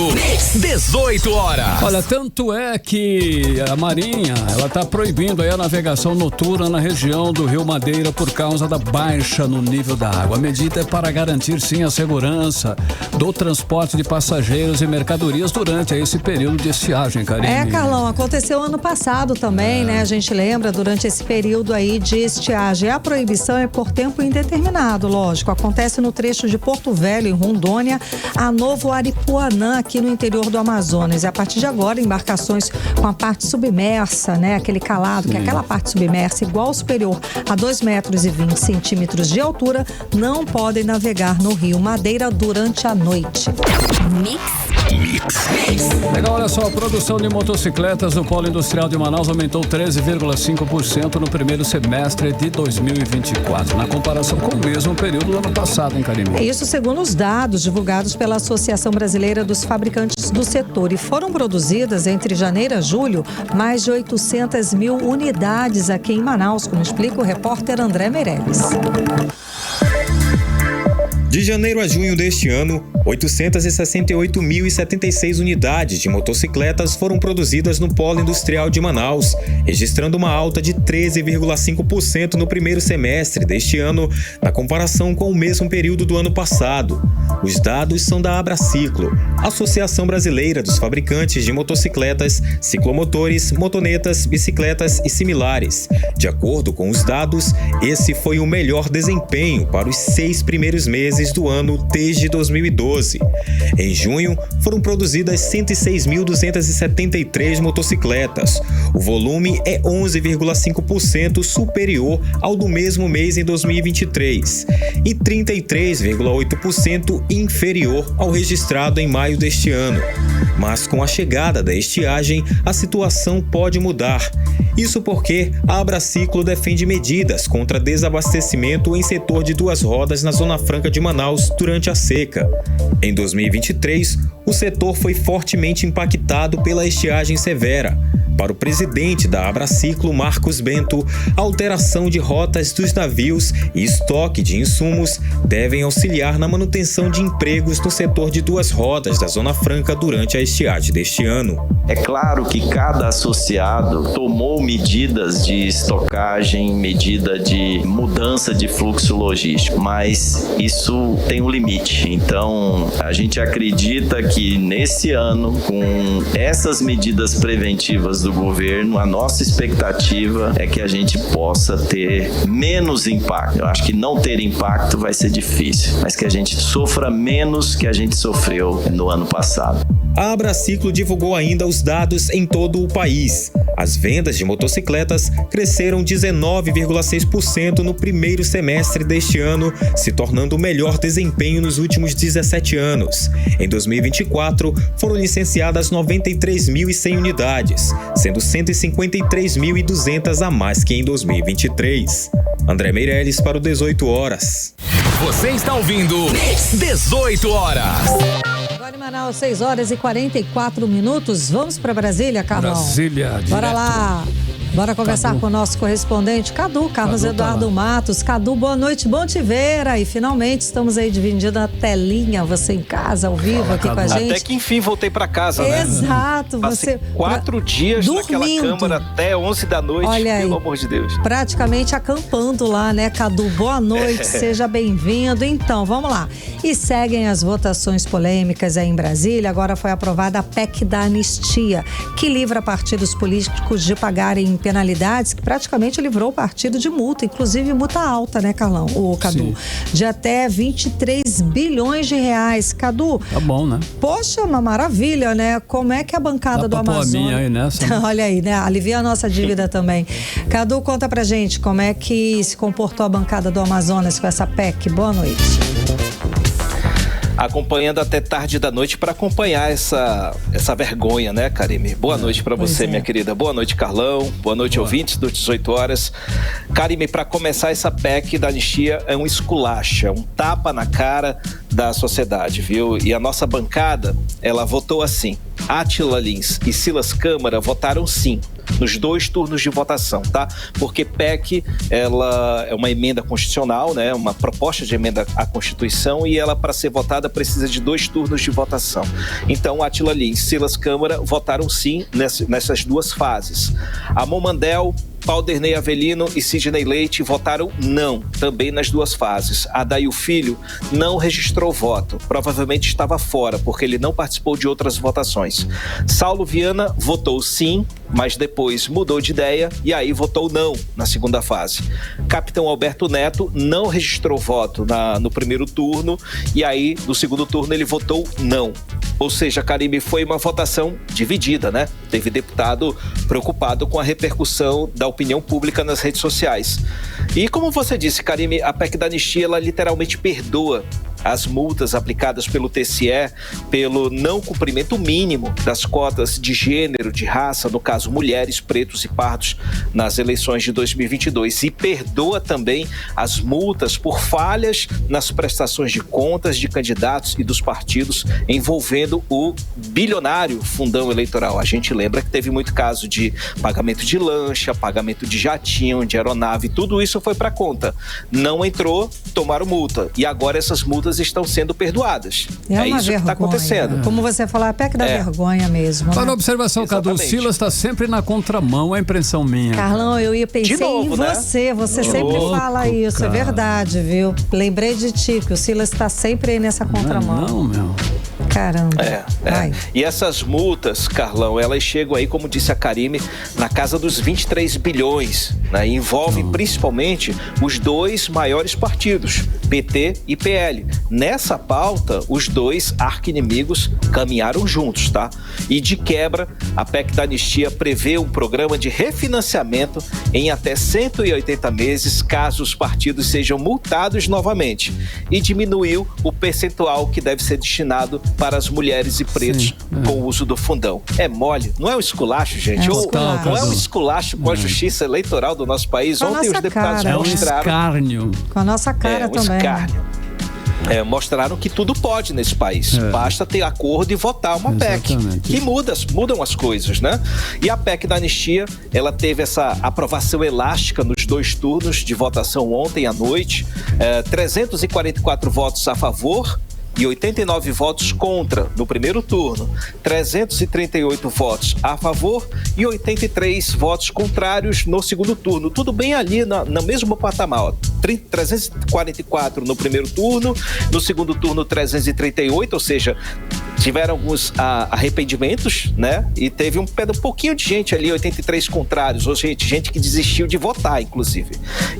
18 horas. Olha, tanto é que a Marinha, ela está proibindo aí a navegação noturna na região do Rio Madeira por causa da baixa no nível da água. A medida é para garantir, sim, a segurança do transporte de passageiros e mercadorias durante esse período de estiagem, Karine. Carlão, aconteceu ano passado também, né? A gente lembra, durante esse período aí de estiagem. A proibição é por tempo indeterminado, lógico. Acontece no trecho de Porto Velho, em Rondônia, a Novo Aripuanã, aqui no interior do Amazonas. E a partir de agora, embarcações com a parte submersa, né? Aquele calado, que é aquela parte submersa, igual ou superior a 2,20 metros de altura, não podem navegar no Rio Madeira durante a noite. Legal, olha só, a produção de motocicletas no Polo Industrial de Manaus aumentou 13,5% no primeiro semestre de 2024, na comparação com o mesmo período do ano passado, hein, Karine? Isso segundo os dados divulgados pela Associação Brasileira dos Fabricantes do Setor, e foram produzidas entre janeiro a julho mais de 800 mil unidades aqui em Manaus, como explica o repórter André Meirelles. De janeiro a junho deste ano, 868.076 unidades de motocicletas foram produzidas no Polo Industrial de Manaus, registrando uma alta de 13,5% no primeiro semestre deste ano, na comparação com o mesmo período do ano passado. Os dados são da Abraciclo, Associação Brasileira dos Fabricantes de Motocicletas, Ciclomotores, Motonetas, Bicicletas e similares. De acordo com os dados, esse foi o melhor desempenho para os 6 primeiros meses do ano desde 2012. Em junho, foram produzidas 106.273 motocicletas. O volume é 11,5% superior ao do mesmo mês em 2023 e 33,8% inferior ao registrado em maio deste ano. Mas com a chegada da estiagem, a situação pode mudar. Isso porque a Abraciclo defende medidas contra desabastecimento em setor de duas rodas na Zona Franca de Manaus durante a seca. Em 2023, o setor foi fortemente impactado pela estiagem severa. Para o presidente da Abraciclo, Marcos Bento, a alteração de rotas dos navios e estoque de insumos devem auxiliar na manutenção de empregos no setor de duas rodas da Zona Franca durante a estiagem deste ano. É claro que cada associado tomou medidas de estocagem, medida de mudança de fluxo logístico, mas isso tem um limite. Então, a gente acredita que nesse ano, com essas medidas preventivas do governo, a nossa expectativa é que a gente possa ter menos impacto. Eu acho que não ter impacto vai ser difícil, mas que a gente sofra menos que a gente sofreu no ano passado. A Abraciclo divulgou ainda os dados em todo o país. As vendas de motocicletas cresceram 19,6% no primeiro semestre deste ano, se tornando o melhor desempenho nos últimos 17 anos. Em 2024, foram licenciadas 93.100 unidades, sendo 153.200 a mais que em 2023. André Meirelles para o 18 Horas. Você está ouvindo 18 Horas. Agora em Manaus, 6 horas e 44 minutos. Vamos para Brasília, Carlão? Brasília, direto. Bora lá. Bora conversar com o nosso correspondente, Carlos Eduardo Matos. Cadu, boa noite, bom te ver. E finalmente estamos aí dividindo a telinha, você em casa, ao vivo, aqui com a gente. Até que enfim voltei para casa, né? Exato. Passei 4 dias naquela câmara até 11 da noite, olha pelo aí, amor de Deus. Praticamente acampando lá, né, Cadu? Boa noite, seja bem-vindo. Então, vamos lá. E seguem as votações polêmicas aí em Brasília. Agora foi aprovada a PEC da anistia, que livra partidos políticos de pagarem penalidades, que praticamente livrou o partido de multa, inclusive multa alta, né, Carlão? O Cadu, sim, de até 23 bilhões de reais. Cadu, tá bom, né? Poxa, uma maravilha, né? Como é que a bancada do Amazonas... Dá pra pôr a minha aí nessa? Olha aí, né? Alivia a nossa dívida também. Cadu, conta pra gente como é que se comportou a bancada do Amazonas com essa PEC. Boa noite. Acompanhando até tarde da noite para acompanhar essa vergonha, né, Karime? Boa noite para você, minha querida. Boa noite, Carlão. Boa noite, ouvintes do 18 Horas. Karime, para começar, essa PEC da anistia é um esculacho, é um tapa na cara da sociedade, viu? E a nossa bancada, ela votou assim. Átila Lins e Silas Câmara votaram sim nos 2 turnos de votação, tá? Porque PEC, ela é uma emenda constitucional, né? Uma proposta de emenda à Constituição, e ela, para ser votada, precisa de 2 turnos de votação. Então, Átila Lins e Silas Câmara votaram sim nessas 2 fases. Amon Mandel, Valdernei Avelino e Sidney Leite votaram não, também nas 2 fases. Adail Filho não registrou voto, provavelmente estava fora, porque ele não participou de outras votações. Saulo Viana votou sim, mas depois mudou de ideia e aí votou não na segunda fase. Capitão Alberto Neto não registrou voto no primeiro turno e aí no segundo turno ele votou não. Ou seja, Karime, foi uma votação dividida, né? Teve deputado preocupado com a repercussão da opinião pública nas redes sociais. E como você disse, Karime, a PEC da anistia, ela literalmente perdoa as multas aplicadas pelo TSE pelo não cumprimento mínimo das cotas de gênero, de raça, no caso mulheres, pretos e pardos, nas eleições de 2022. E perdoa também as multas por falhas nas prestações de contas de candidatos e dos partidos envolvendo o bilionário fundão eleitoral. A gente lembra que teve muito caso de pagamento de lancha, pagamento de jatinho, de aeronave, tudo isso foi para conta. Não entrou, tomaram multa. E agora essas multas estão sendo perdoadas. É isso que está acontecendo. Como você falou, a PEC da vergonha mesmo. Para observação, exatamente. Cadu, Silas está sempre na contramão, é a impressão minha. Carlão, eu pensei em você. Você sempre fala isso, cara. É verdade, viu? Lembrei de ti, que o Silas está sempre aí nessa contramão. Não, meu. Caramba. E essas multas, Carlão, elas chegam aí, como disse a Karime, na casa dos 23 bilhões, né? E envolvem principalmente os 2 maiores partidos, PT e PL. Nessa pauta, os 2 arqui-inimigos caminharam juntos, tá? E de quebra, a PEC da anistia prevê um programa de refinanciamento em até 180 meses, caso os partidos sejam multados novamente. E diminuiu o percentual que deve ser destinado para as mulheres e pretos com o uso do fundão. É mole, não é um esculacho, gente? Não é um esculacho com a justiça eleitoral do nosso país. Ontem os deputados mostraram... É um escárnio. Com a nossa cara também. Escárnio. Mostraram que tudo pode nesse país. Basta ter acordo e votar uma PEC. Que mudam as coisas, né? E a PEC da anistia, ela teve essa aprovação elástica nos 2 turnos de votação ontem à noite. 344 votos a favor e 89 votos contra no primeiro turno, 338 votos a favor e 83 votos contrários no segundo turno. Tudo bem ali no mesmo patamar, ó. 344 no primeiro turno, no segundo turno 338, ou seja, tiveram alguns arrependimentos, né? E teve um pouquinho de gente ali, 83 contrários, ou gente que desistiu de votar, inclusive.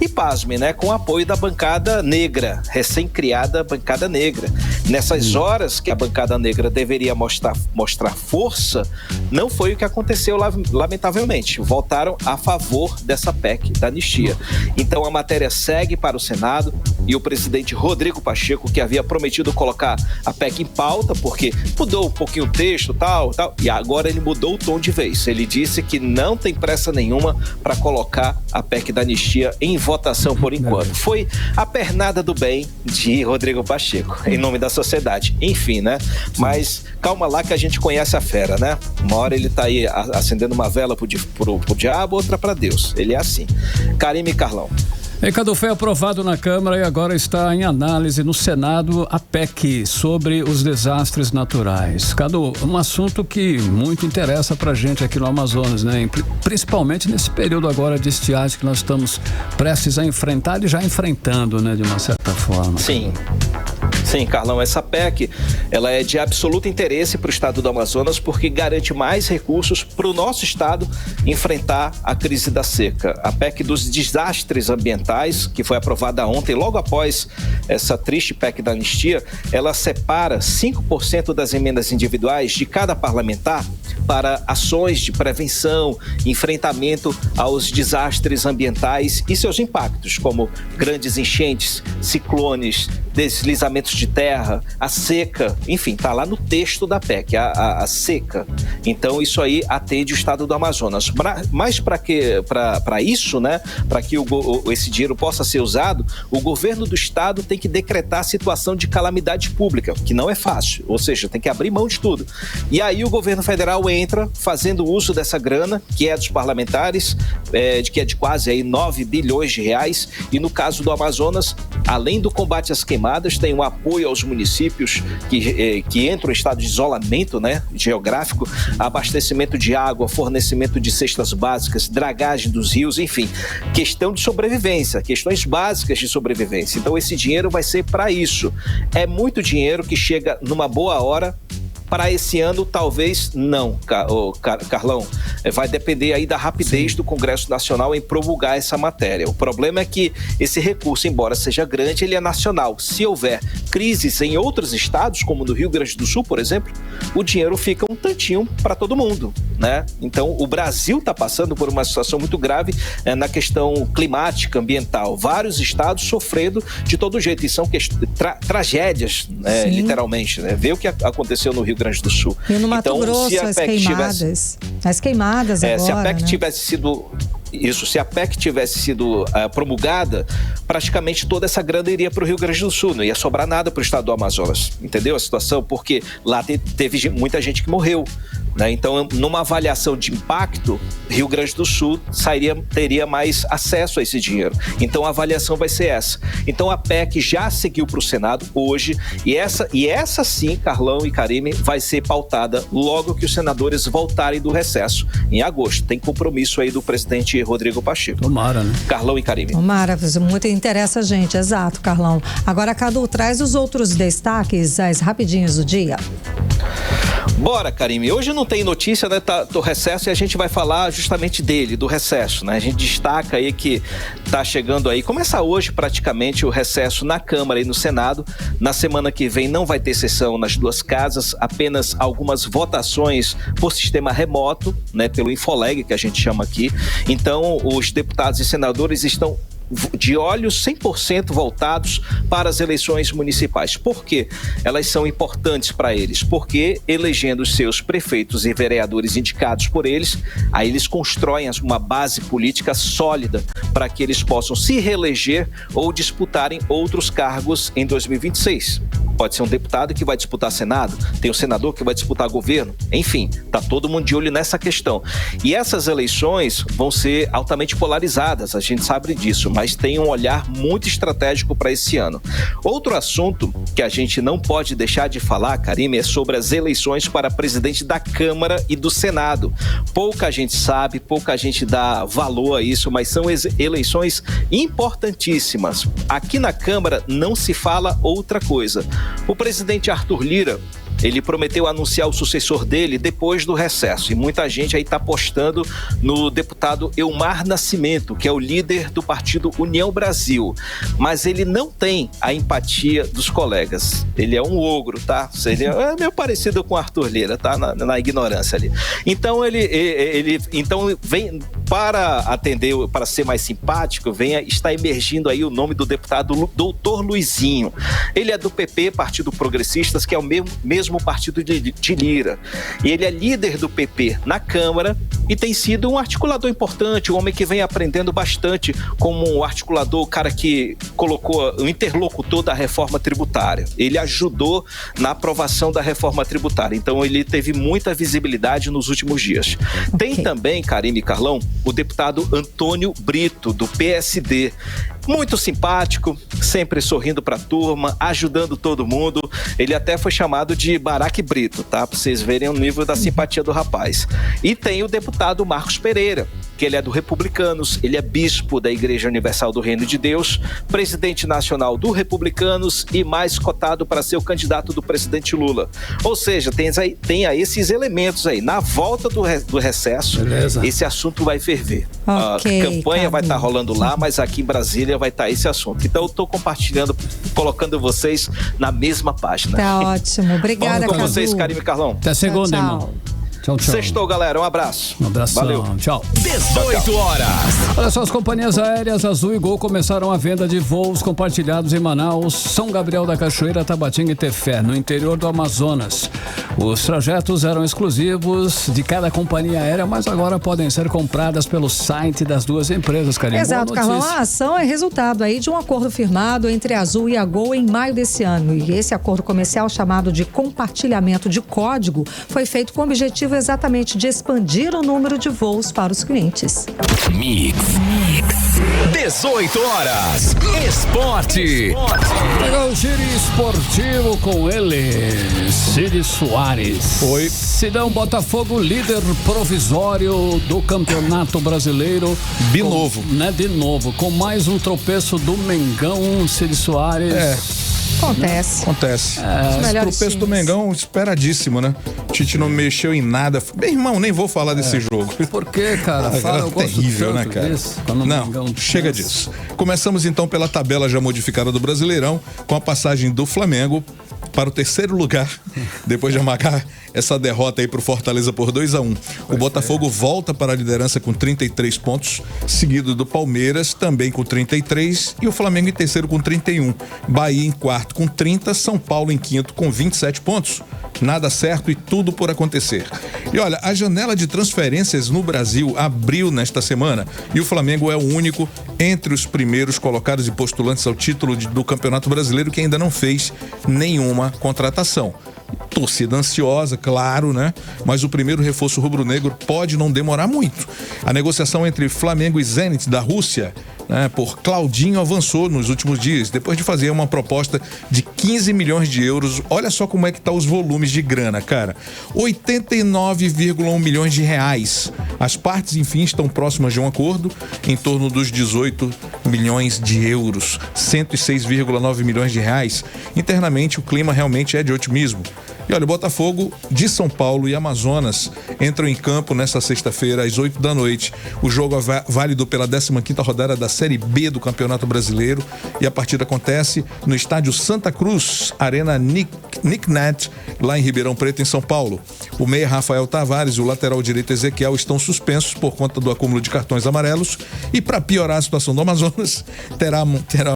E pasme, né? Com o apoio da bancada negra, recém-criada bancada negra. Nessas horas que a bancada negra deveria mostrar força, não foi o que aconteceu, lamentavelmente. Votaram a favor dessa PEC da anistia. Então a matéria segue para o Senado e o presidente Rodrigo Pacheco, que havia prometido colocar a PEC em pauta, porque mudou um pouquinho o texto, tal, e agora ele mudou o tom de vez. Ele disse que não tem pressa nenhuma para colocar a PEC da anistia em votação por enquanto. Foi a pernada do bem de Rodrigo Pacheco, em nome da sociedade. Enfim, né? Mas calma lá que a gente conhece a fera, né? Uma hora ele tá aí acendendo uma vela pro diabo, outra para Deus. Ele é assim. Karime e Carlão. Cadu, foi aprovado na Câmara e agora está em análise no Senado a PEC sobre os desastres naturais. Cadu, um assunto que muito interessa pra gente aqui no Amazonas, né? Principalmente nesse período agora de estiagem que nós estamos prestes a enfrentar e já enfrentando, né? De uma certa forma. Sim, Carlão, essa PEC, ela é de absoluto interesse para o estado do Amazonas porque garante mais recursos para o nosso estado enfrentar a crise da seca. A PEC dos desastres ambientais, que foi aprovada ontem, logo após essa triste PEC da anistia, ela separa 5% das emendas individuais de cada parlamentar para ações de prevenção, enfrentamento aos desastres ambientais e seus impactos, como grandes enchentes, ciclones, deslizamentos de terra, a seca, enfim, está lá no texto da PEC, a seca. Então, isso aí atende o estado do Amazonas. Mas para isso, né, para que esse dinheiro possa ser usado, o governo do estado tem que decretar a situação de calamidade pública, que não é fácil, ou seja, tem que abrir mão de tudo. E aí o governo federal entra fazendo uso dessa grana, que é dos parlamentares, que é de quase aí 9 bilhões de reais, e no caso do Amazonas, além do combate às queimadas, tem um apoio aos municípios que entram em estado de isolamento, né, geográfico, abastecimento de água, fornecimento de cestas básicas, dragagem dos rios, enfim, questão de sobrevivência, questões básicas de sobrevivência. Então esse dinheiro vai ser para isso. É muito dinheiro que chega numa boa hora. Para esse ano, talvez não, Carlão. Vai depender aí da rapidez do Congresso Nacional em promulgar essa matéria. O problema é que esse recurso, embora seja grande, ele é nacional. Se houver crises em outros estados, como no Rio Grande do Sul, por exemplo, o dinheiro fica um tantinho para todo mundo, né? Então, o Brasil está passando por uma situação muito grave na questão climática, ambiental. Vários estados sofrendo de todo jeito. E são tragédias, né, literalmente, né? Vê o que aconteceu no Rio Grande do Sul. E no Mato Grosso, as queimadas agora, se a PEC né? tivesse sido... se a PEC tivesse sido promulgada, praticamente toda essa grana iria para o Rio Grande do Sul, não ia sobrar nada para o estado do Amazonas, entendeu a situação? Porque lá teve muita gente que morreu, né? Então, numa avaliação de impacto, Rio Grande do Sul teria mais acesso a esse dinheiro. Então, a avaliação vai ser essa. Então, a PEC já seguiu para o Senado hoje, e essa sim, Carlão e Karime, vai ser pautada logo que os senadores voltarem do recesso, em agosto. Tem compromisso aí do presidente Rodrigo Pacheco. Tomara, né? Carlão e Karime. Tomara, muito interessa a gente, exato, Carlão. Agora, Cadu, traz os outros destaques, as rapidinhos do dia. Bora, Karime. Hoje não tem notícia, né, do recesso, e a gente vai falar justamente dele, do recesso, né? A gente destaca aí que tá chegando aí, começa hoje praticamente o recesso na Câmara e no Senado. Na semana que vem não vai ter sessão nas duas casas, apenas algumas votações por sistema remoto, né, pelo Infoleg, que a gente chama aqui. Então, os deputados e senadores estão de olhos 100% voltados para as eleições municipais. Por quê? Elas são importantes para eles, porque elegendo os seus prefeitos e vereadores indicados por eles, aí eles constroem uma base política sólida para que eles possam se reeleger ou disputarem outros cargos em 2026. Pode ser um deputado que vai disputar Senado, tem um senador que vai disputar governo, enfim, tá todo mundo de olho nessa questão. E essas eleições vão ser altamente polarizadas, a gente sabe disso, mas tem um olhar muito estratégico para esse ano. Outro assunto que a gente não pode deixar de falar, Karime, é sobre as eleições para presidente da Câmara e do Senado. Pouca gente sabe, pouca gente dá valor a isso, mas são eleições importantíssimas. Aqui na Câmara não se fala outra coisa. O presidente Arthur Lira, ele prometeu anunciar o sucessor dele depois do recesso. E muita gente aí está apostando no deputado Elmar Nascimento, que é o líder do partido União Brasil. Mas ele não tem a empatia dos colegas. Ele é um ogro, tá? Ele é meio parecido com o Arthur Lira, tá? Na ignorância ali. Então, ele vem para atender, para ser mais simpático, está emergindo aí o nome do deputado Doutor Luizinho. Ele é do PP, Partido Progressistas, que é o mesmo partido de Lira. E ele é líder do PP na Câmara e tem sido um articulador importante, um homem que vem aprendendo bastante como um articulador, o cara que colocou o interlocutor da reforma tributária. Ele ajudou na aprovação da reforma tributária. Então ele teve muita visibilidade nos últimos dias. Tem também, Karime e Carlão, o deputado Antônio Brito, do PSD. Muito simpático, sempre sorrindo para a turma, ajudando todo mundo. Ele até foi chamado de Barack Brito, tá? Para vocês verem o nível da simpatia do rapaz. E tem o deputado Marcos Pereira, que ele é do Republicanos, ele é bispo da Igreja Universal do Reino de Deus, presidente nacional do Republicanos e mais cotado para ser o candidato do presidente Lula. Ou seja, tem aí esses elementos aí. Na volta do recesso, beleza, esse assunto vai ferver. Okay, a campanha vai estar rolando lá, mas aqui em Brasília vai estar esse assunto. Então eu estou compartilhando, colocando vocês na mesma página. Tá ótimo. Obrigada, Cadu. Com vocês, Karime e Carlão. Até segunda, irmão. Tchau, tchau. Sextou, galera. Um abraço. Um abração. Valeu. Tchau. 18 horas. Olha só, as companhias aéreas Azul e Gol começaram a venda de voos compartilhados em Manaus, São Gabriel da Cachoeira, Tabatinga e Tefé, no interior do Amazonas. Os trajetos eram exclusivos de cada companhia aérea, mas agora podem ser compradas pelo site das duas empresas, Karine. Exato, Carlão. A ação é resultado aí de um acordo firmado entre a Azul e a Gol em maio desse ano. E esse acordo comercial, chamado de compartilhamento de código, foi feito com o objetivo exatamente de expandir o número de voos para os clientes. Mix. 18 horas. Esporte. Legal, o giro esportivo com ele, Cid Soares. Oi. Cidão, Botafogo, líder provisório do Campeonato Brasileiro. De novo. De novo, com mais um tropeço do Mengão, Cid Soares. Acontece. Esse tropeço do Mengão, esperadíssimo, né? O Tite não mexeu em nada. Meu irmão, nem vou falar desse jogo. Por quê, cara? Fala, terrível, né, cara? Não, chega disso. Começamos então pela tabela já modificada do Brasileirão, com a passagem do Flamengo para o terceiro lugar, depois de marcar essa derrota aí pro Fortaleza por 2-1. O Botafogo volta para a liderança com 33 pontos, seguido do Palmeiras também com 33 e o Flamengo em terceiro com 31. Bahia em quarto com 30, São Paulo em quinto com 27 pontos. Nada certo e tudo por acontecer. E olha, a janela de transferências no Brasil abriu nesta semana e o Flamengo é o único entre os primeiros colocados e postulantes ao título do Campeonato Brasileiro que ainda não fez nenhuma contratação. Torcida ansiosa, claro, né? Mas o primeiro reforço rubro-negro pode não demorar muito. A negociação entre Flamengo e Zenit da Rússia, por Claudinho, avançou nos últimos dias, depois de fazer uma proposta de 15 milhões de euros. Olha só como é que tá os volumes de grana, cara. 89,1 milhões de reais. As partes, enfim, estão próximas de um acordo em torno dos 18 milhões de euros, 106,9 milhões de reais. Internamente, o clima realmente é de otimismo. E olha, o Botafogo de São Paulo e Amazonas entram em campo nesta sexta-feira às 8 da noite. O jogo é válido pela 15ª rodada da Série B do Campeonato Brasileiro e a partida acontece no estádio Santa Cruz, Arena Nicknet, lá em Ribeirão Preto, em São Paulo. O meia Rafael Tavares e o lateral direito Ezequiel estão suspensos por conta do acúmulo de cartões amarelos e, para piorar a situação do Amazonas, terá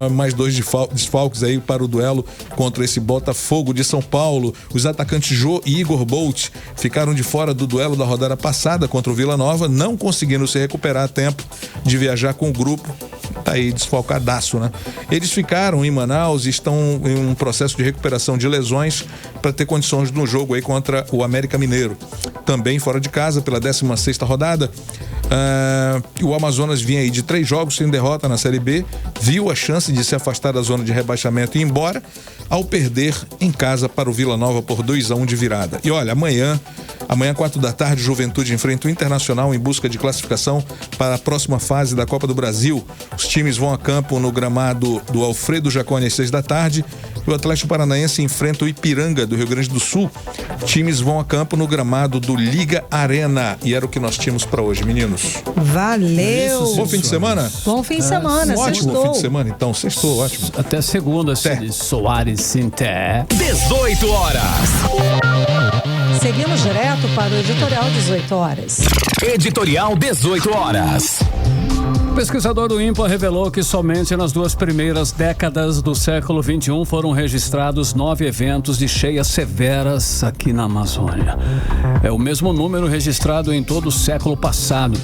mais 2 desfalques aí para o duelo contra esse Botafogo de São Paulo. Os atacantes Jô e Igor Bolt ficaram de fora do duelo da rodada passada contra o Vila Nova, não conseguindo se recuperar a tempo de viajar com o grupo tá aí desfalcadaço, né? Eles ficaram em Manaus e estão em um processo de recuperação de lesões para ter condições no jogo aí contra o América Mineiro. Também fora de casa, pela 16ª rodada, o Amazonas vinha aí de 3 jogos sem derrota na Série B, viu a chance de se afastar da zona de rebaixamento e ir embora, ao perder em casa para o Vila Nova por 2-1 de virada. E olha, amanhã 4 da tarde, Juventude enfrenta o Internacional em busca de classificação para a próxima fase da Copa do Brasil. Os times vão a campo no gramado do Alfredo Jaconi às 6 da tarde. O Atlético Paranaense enfrenta o Ipiranga do Rio Grande do Sul. Times vão a campo no gramado do Liga Arena. E era o que nós tínhamos para hoje, meninos. Valeu! Bom fim de semana? Bom fim de semana, ótimo fim de semana, então. Sextou, ótimo. Até segunda, Soares Sinté. 18 horas. Seguimos direto para o Editorial 18 horas. Editorial 18 horas. O pesquisador do INPA revelou que somente nas 2 primeiras décadas do século XXI foram registrados 9 eventos de cheias severas aqui na Amazônia. É o mesmo número registrado em todo o século passado.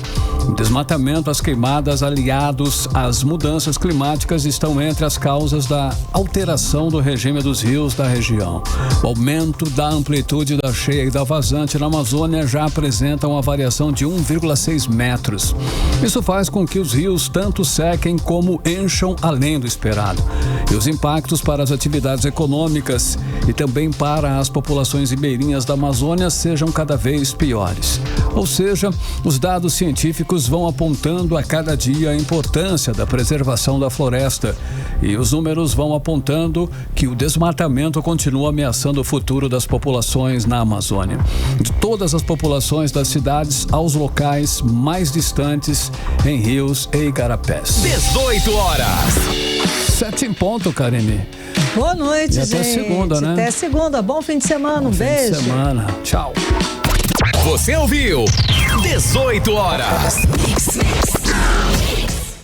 O desmatamento, as queimadas aliados às mudanças climáticas estão entre as causas da alteração do regime dos rios da região. O aumento da amplitude da cheia e da vazante na Amazônia já apresenta uma variação de 1,6 metros. Isso faz com que os rios tanto sequem como encham além do esperado. E os impactos para as atividades econômicas e também para as populações ribeirinhas da Amazônia sejam cada vez piores. Ou seja, os dados científicos vão apontando a cada dia a importância da preservação da floresta e os números vão apontando que o desmatamento continua ameaçando o futuro das populações na Amazônia. De todas as populações das cidades aos locais mais distantes em rios e igarapés. 18 horas. 7 em ponto, Karine. Boa noite, e até gente. Segunda, né? Até segunda. Bom fim de semana. Um beijo. Fim de semana. Tchau. Você ouviu 18 horas.